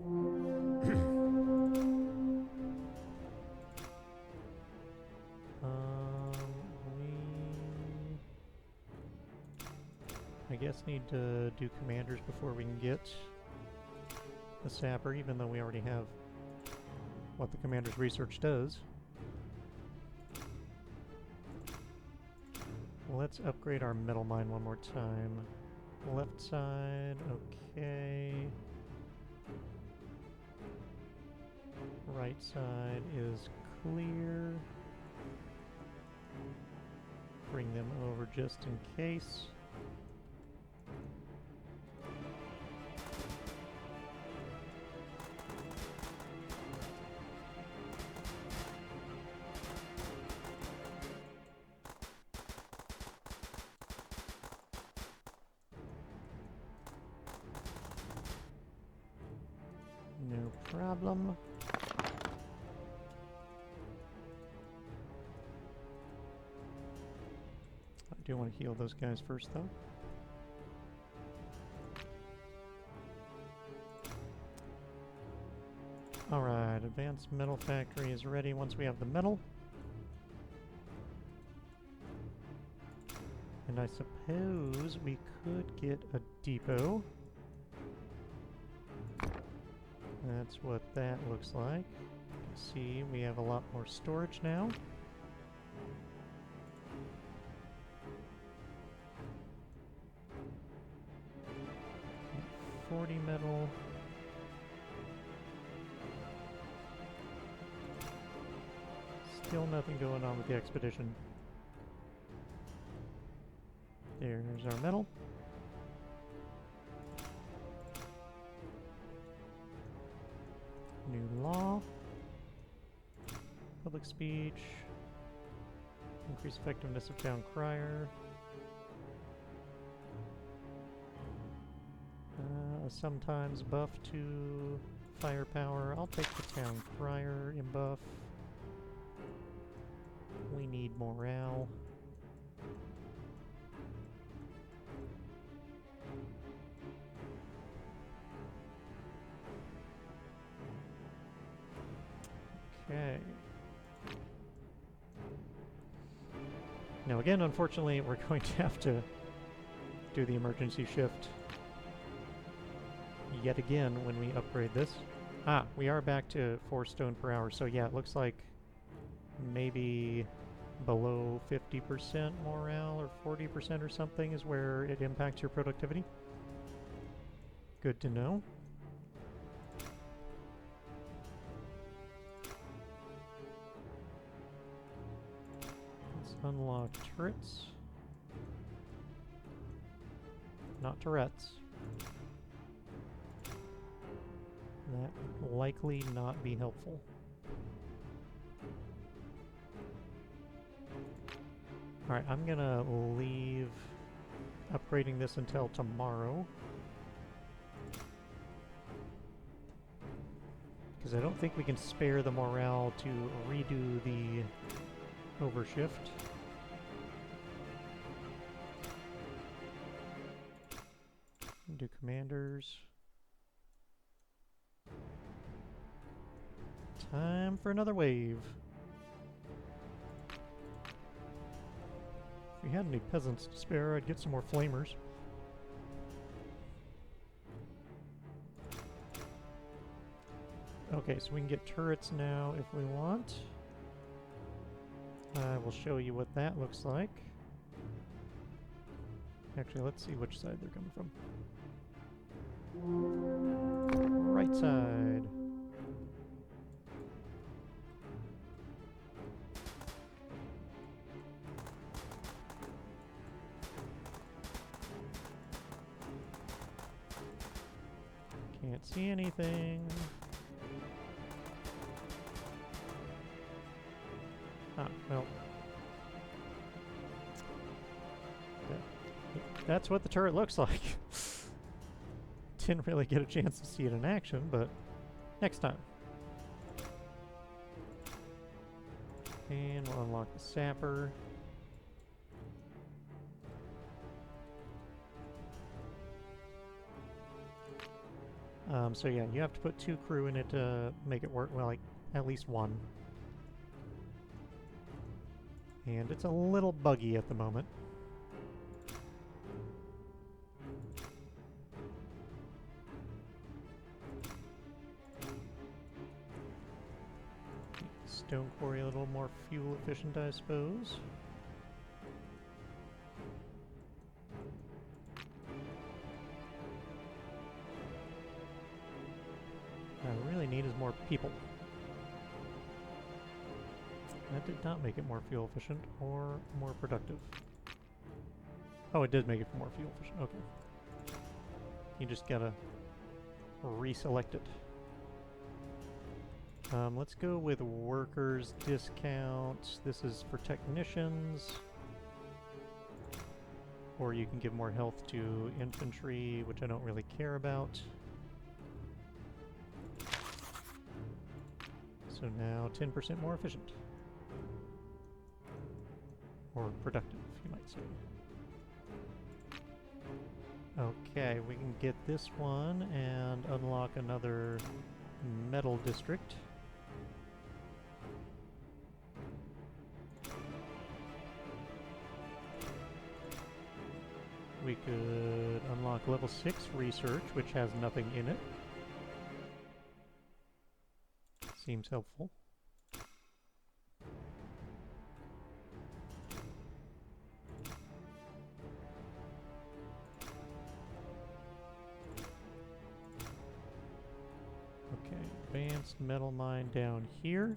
I guess need to do commanders before we can get the sapper, even though we already have what the commander's research does. Let's upgrade our metal mine one more time. Left side, okay. Right side is clear. Bring them over just in case. No problem. I do want to heal those guys first, though. Alright, advanced metal factory is ready once we have the metal. And I suppose we could get a depot. That's what that looks like. You can see we have a lot more storage now. $40 metal. Still nothing going on with the expedition. There's our metal. New law. Public speech. Increase effectiveness of Town Crier. Sometimes buff to firepower. I'll take the Town Crier in buff. We need morale. Okay. Now again, unfortunately, we're going to have to do the emergency shift yet again when we upgrade this. Ah, we are back to 4 stone per hour, so yeah, it looks like maybe below 50% morale or 40% or something is where it impacts your productivity. Good to know. Let's unlock turrets. Not turrets. That will likely not be helpful. Alright, I'm gonna leave upgrading this until tomorrow. Because I don't think we can spare the morale to redo the overshift. Do commanders. Time for another wave. If we had any peasants to spare, I'd get some more flamers. Okay, so we can get turrets now if we want. I will show you what that looks like. Actually, let's see which side they're coming from. Right side. Can't see anything. Ah, well. That's what the turret looks like. Didn't really get a chance to see it in action, but next time. And we'll unlock the sapper. So yeah, you have to put 2 crew in it to make it work. Well, like, at least 1. And it's a little buggy at the moment. Stone quarry a little more fuel efficient, I suppose. What I really need is more people. That did not make it more fuel efficient or more productive. Oh, it did make it more fuel efficient. Okay. You just gotta reselect it. Let's go with workers discount. This is for technicians. Or you can give more health to infantry, which I don't really care about. So now 10% more efficient. Or productive, you might say. Okay, we can get this one and unlock another metal district. We could unlock level 6 research, which has nothing in it. Seems helpful. Okay, advanced metal mine down here.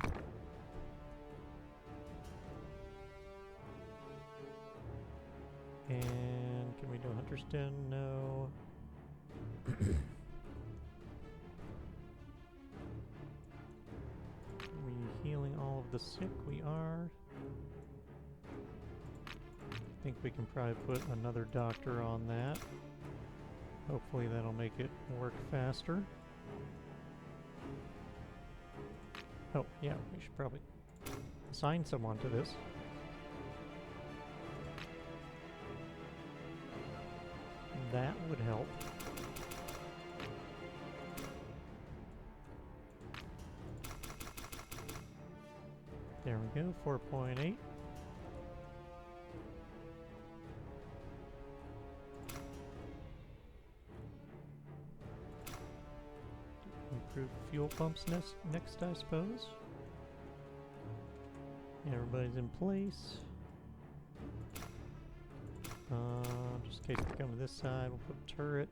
And can we do Hunter's Den? No. We healing all of the sick? We are. I think we can probably put another doctor on that. Hopefully that'll make it work faster. Oh, yeah, we should probably assign someone to this. That would help. There we go, 4.8. Improve fuel pumps next, I suppose. Everybody's in place. Just in case they come to this side, we'll put a turret.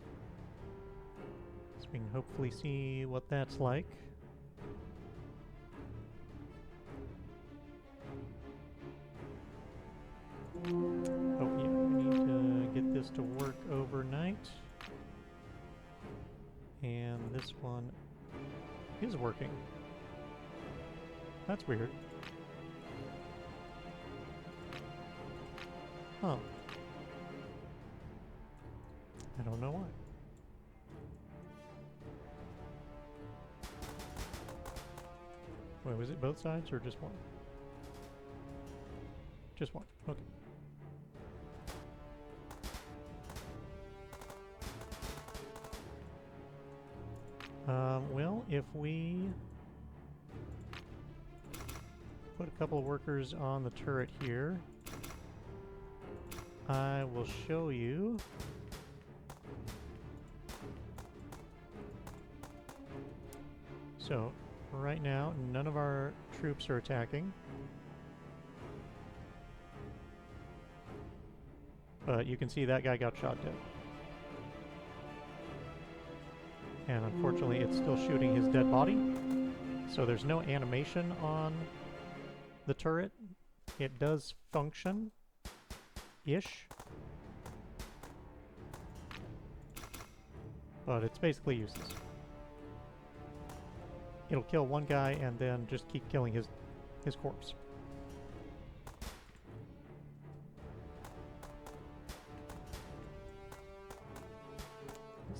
So we can hopefully see what that's like. Oh yeah, we need to get this to work overnight. And this one is working. That's weird. Huh. I don't know why. Wait, was it both sides or just one? Just one. Okay. Well, if we put a couple of workers on the turret here, I will show you. So, right now, none of our troops are attacking. But you can see that guy got shot dead. And unfortunately, it's still shooting his dead body. So there's no animation on the turret. It does function-ish. But it's basically useless. It'll kill one guy and then just keep killing his corpse.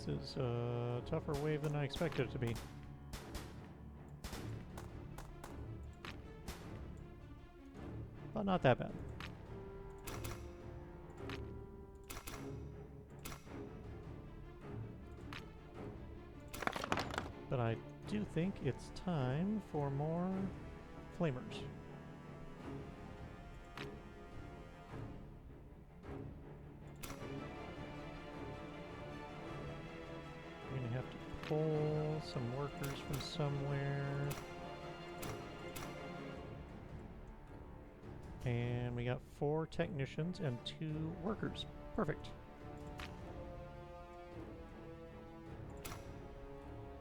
This is a tougher wave than I expected it to be. But not that bad. But I do think it's time for more flamers. We're gonna have to pull some workers from somewhere. And we got 4 technicians and 2 workers. Perfect.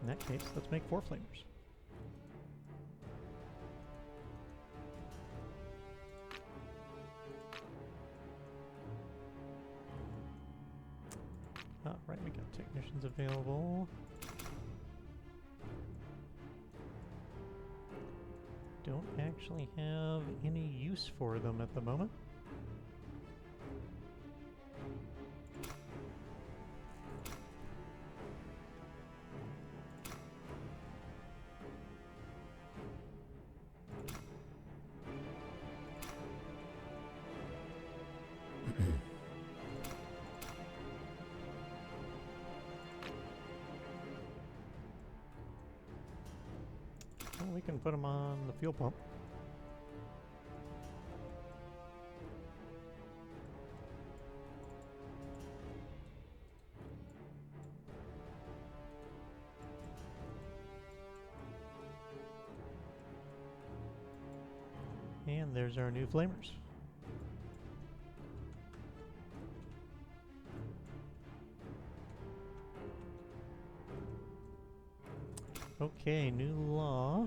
In that case, let's make 4 flamers. Ah, right, we got technicians available. Don't actually have any use for them at the moment. Well, we can put them on the fuel pump. And there's our new flamers. Okay, new law.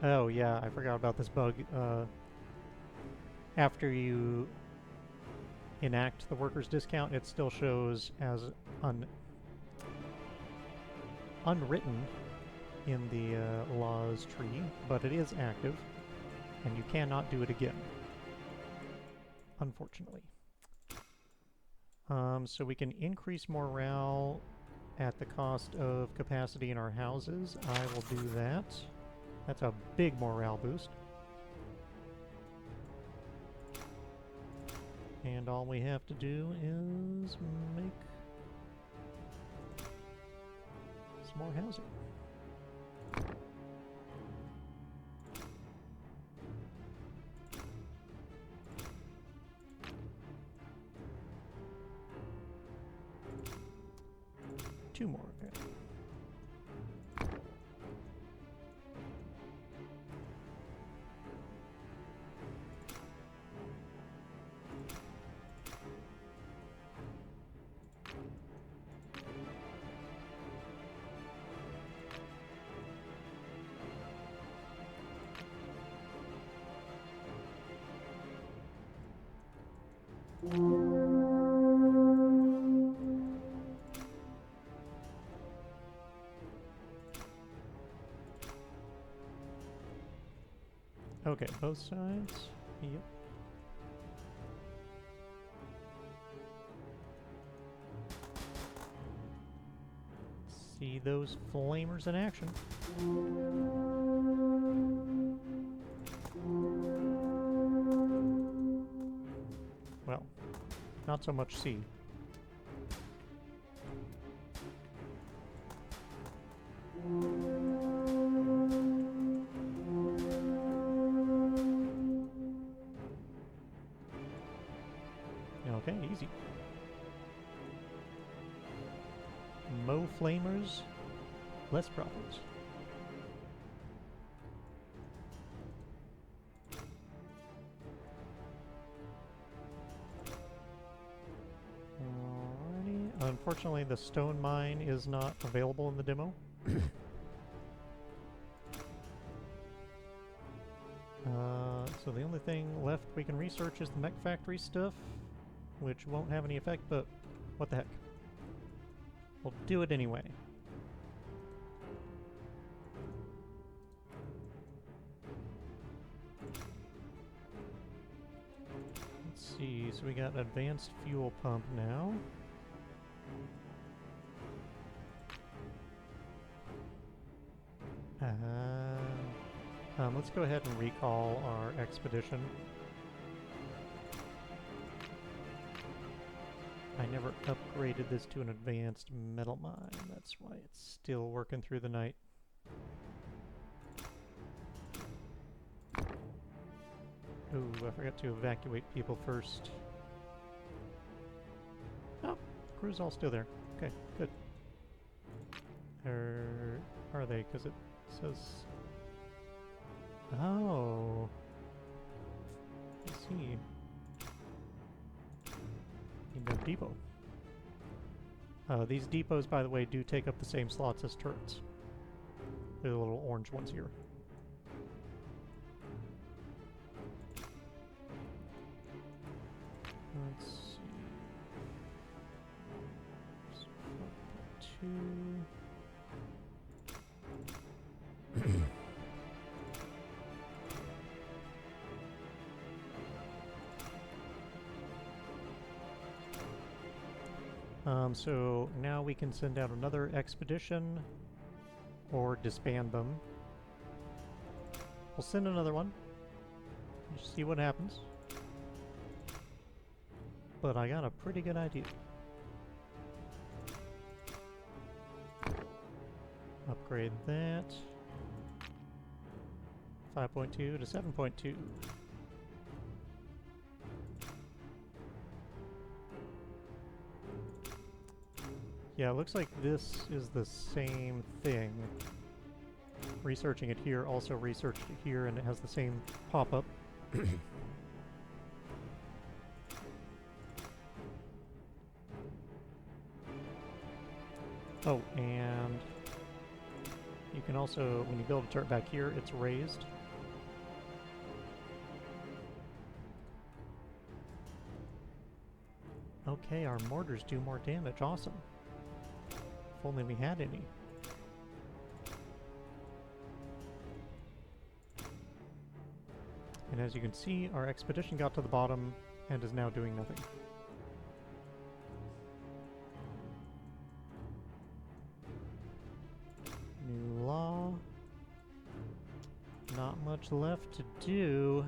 Oh yeah, I forgot about this bug. After you enact the workers' discount, it still shows as unwritten in the laws tree, but it is active, and you cannot do it again, unfortunately. So we can increase morale at the cost of capacity in our houses. I will do that. That's a big morale boost. And all we have to do is make some more housing. Two more. Okay, both sides. Yep. See those flamers in action. not so much sea. Okay, easy. Mo flamers, less profits. Alrighty. Unfortunately, the stone mine is not available in the demo. So the only thing left we can research is the mech factory stuff, which won't have any effect, but what the heck. We'll do it anyway. Let's see, so we got an advanced fuel pump now. Let's go ahead and recall our expedition. I never upgraded this to an advanced metal mine. That's why it's still working through the night. Oh, I forgot to evacuate people first. Oh, crew's all still there. Okay, good. Or are they? Because it says... Oh. I see. Need a depot. These depots, by the way, do take up the same slots as turrets. They're the little orange ones here. Let's see. So 2. So now we can send out another expedition or disband them. We'll send another one. Just see what happens. But I got a pretty good idea. Upgrade that. 5.2 to 7.2. Yeah, it looks like this is the same thing. Researching it here, also researched it here, and it has the same pop-up. Oh, and you can also, when you build a turret back here, it's raised. Okay, our mortars do more damage. Awesome. If only we had any. And as you can see, our expedition got to the bottom and is now doing nothing. New law. Not much left to do.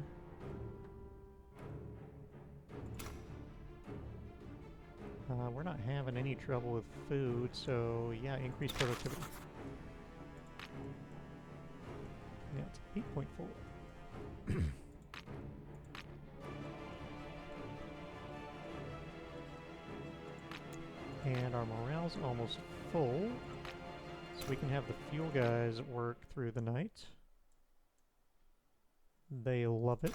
We're not having any trouble with food, so yeah, increased productivity. Yeah, it's 8.4. And our morale's almost full, so we can have the fuel guys work through the night. They love it.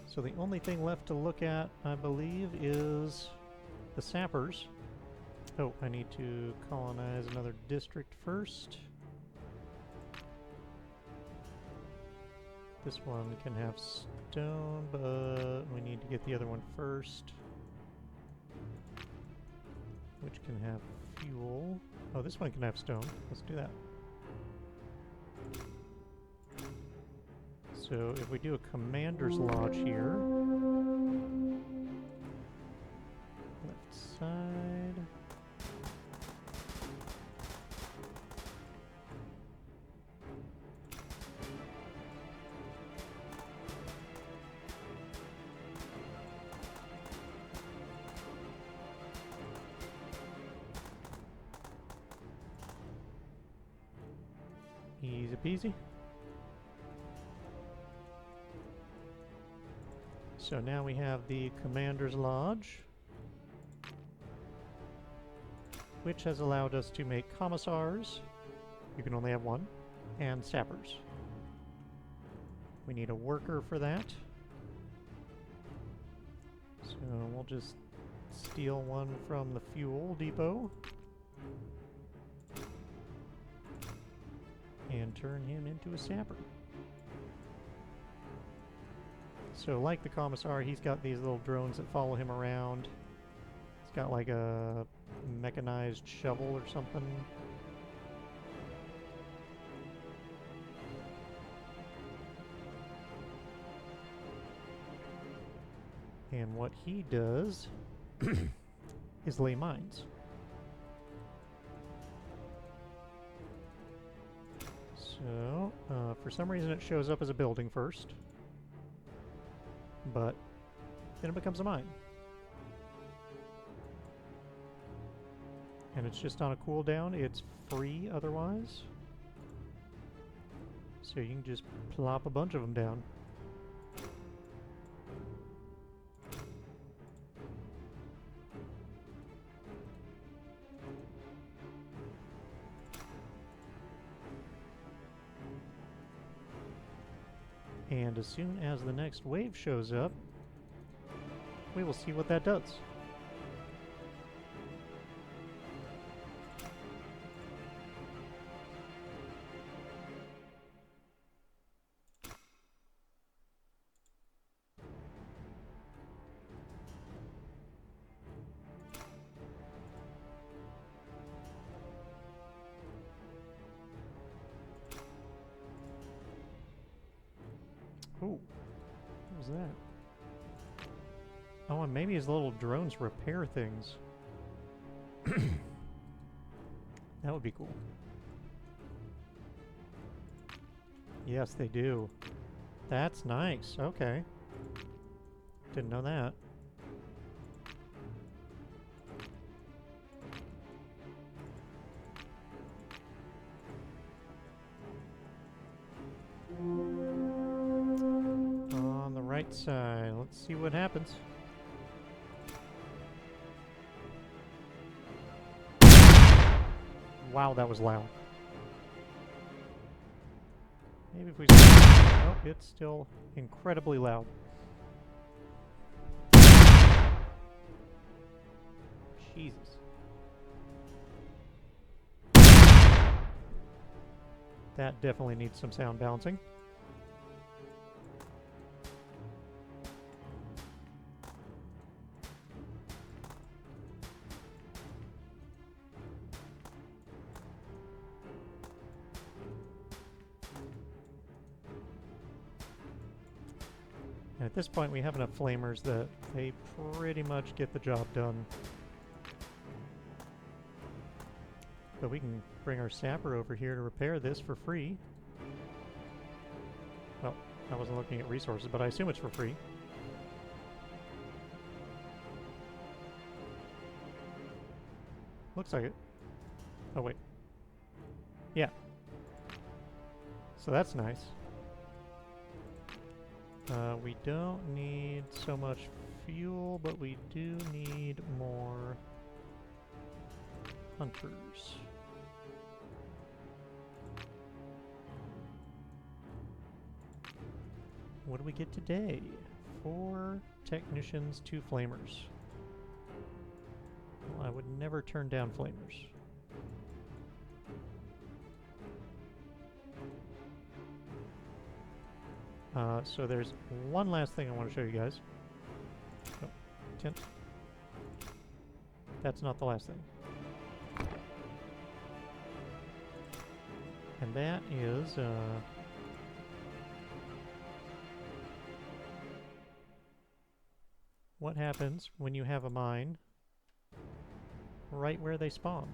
So the only thing left to look at, I believe, is the sappers. Oh, I need to colonize another district first. This one can have stone, but we need to get the other one first. Which can have fuel. Oh, this one can have stone. Let's do that. So if we do a commander's lodge here, left side, Easy peasy. So now we have the Commander's Lodge, which has allowed us to make commissars. You can only have one, and sappers. We need a worker for that. So we'll just steal one from the fuel depot and turn him into a sapper. So like the commissar, he's got these little drones that follow him around. He's got like a mechanized shovel or something. And what he does is lay mines. So, for some reason it shows up as a building first, but then it becomes a mine. And it's just on a cooldown. It's free otherwise. So you can just plop a bunch of them down. And as soon as the next wave shows up, we will see what that does. Ooh, what was that? Oh, and maybe his little drones repair things. That would be cool. Yes, they do. That's nice. Okay. Didn't know that. On the right side. Let's see what happens. Wow, that was loud. Maybe if we... Nope, it's still incredibly loud. Jesus. That definitely needs some sound balancing. At this point, we have enough flamers that they pretty much get the job done. But we can bring our sapper over here to repair this for free. Well, I wasn't looking at resources, but I assume it's for free. Looks like it. Oh, wait. Yeah. So that's nice. We don't need so much fuel, but we do need more hunters. What do we get today? 4 technicians, 2 flamers. Well, I would never turn down flamers. So there's one last thing I want to show you guys. Oh, tint. That's not the last thing. And that is, what happens when you have a mine right where they spawn.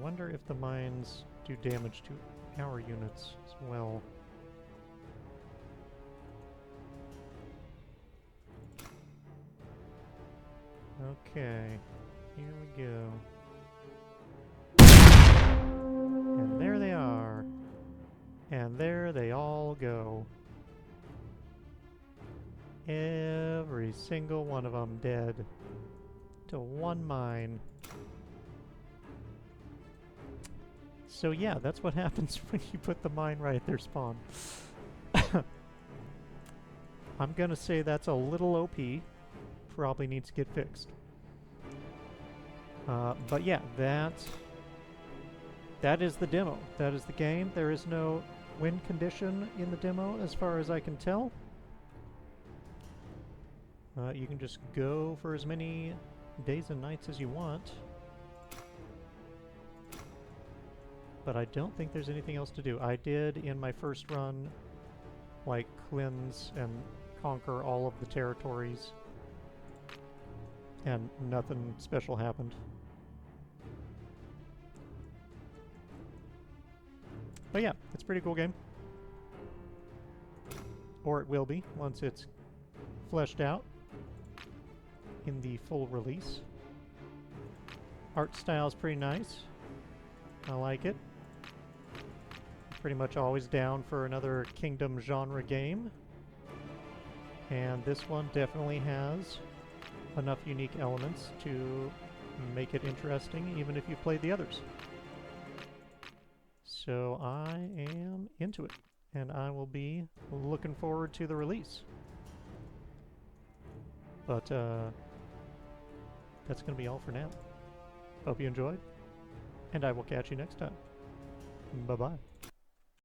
wonder if the mines do damage to our units as well. Okay, here we go. And there they are. And there they all go. Every single one of them dead. To one mine. So yeah, that's what happens when you put the mine right at their spawn. I'm gonna say that's a little OP. Probably needs to get fixed. But yeah, that is the demo. That is the game. There is no win condition in the demo as far as I can tell. You can just go for as many days and nights as you want. But I don't think there's anything else to do. I did, in my first run, like, cleanse and conquer all of the territories. And nothing special happened. But yeah, it's a pretty cool game. Or it will be, once it's fleshed out in the full release. Art style is pretty nice. I like it. Pretty much always down for another Kingdom genre game. And this one definitely has enough unique elements to make it interesting, even if you've played the others. So I am into it, and I will be looking forward to the release. But that's going to be all for now. Hope you enjoyed, and I will catch you next time. Bye-bye.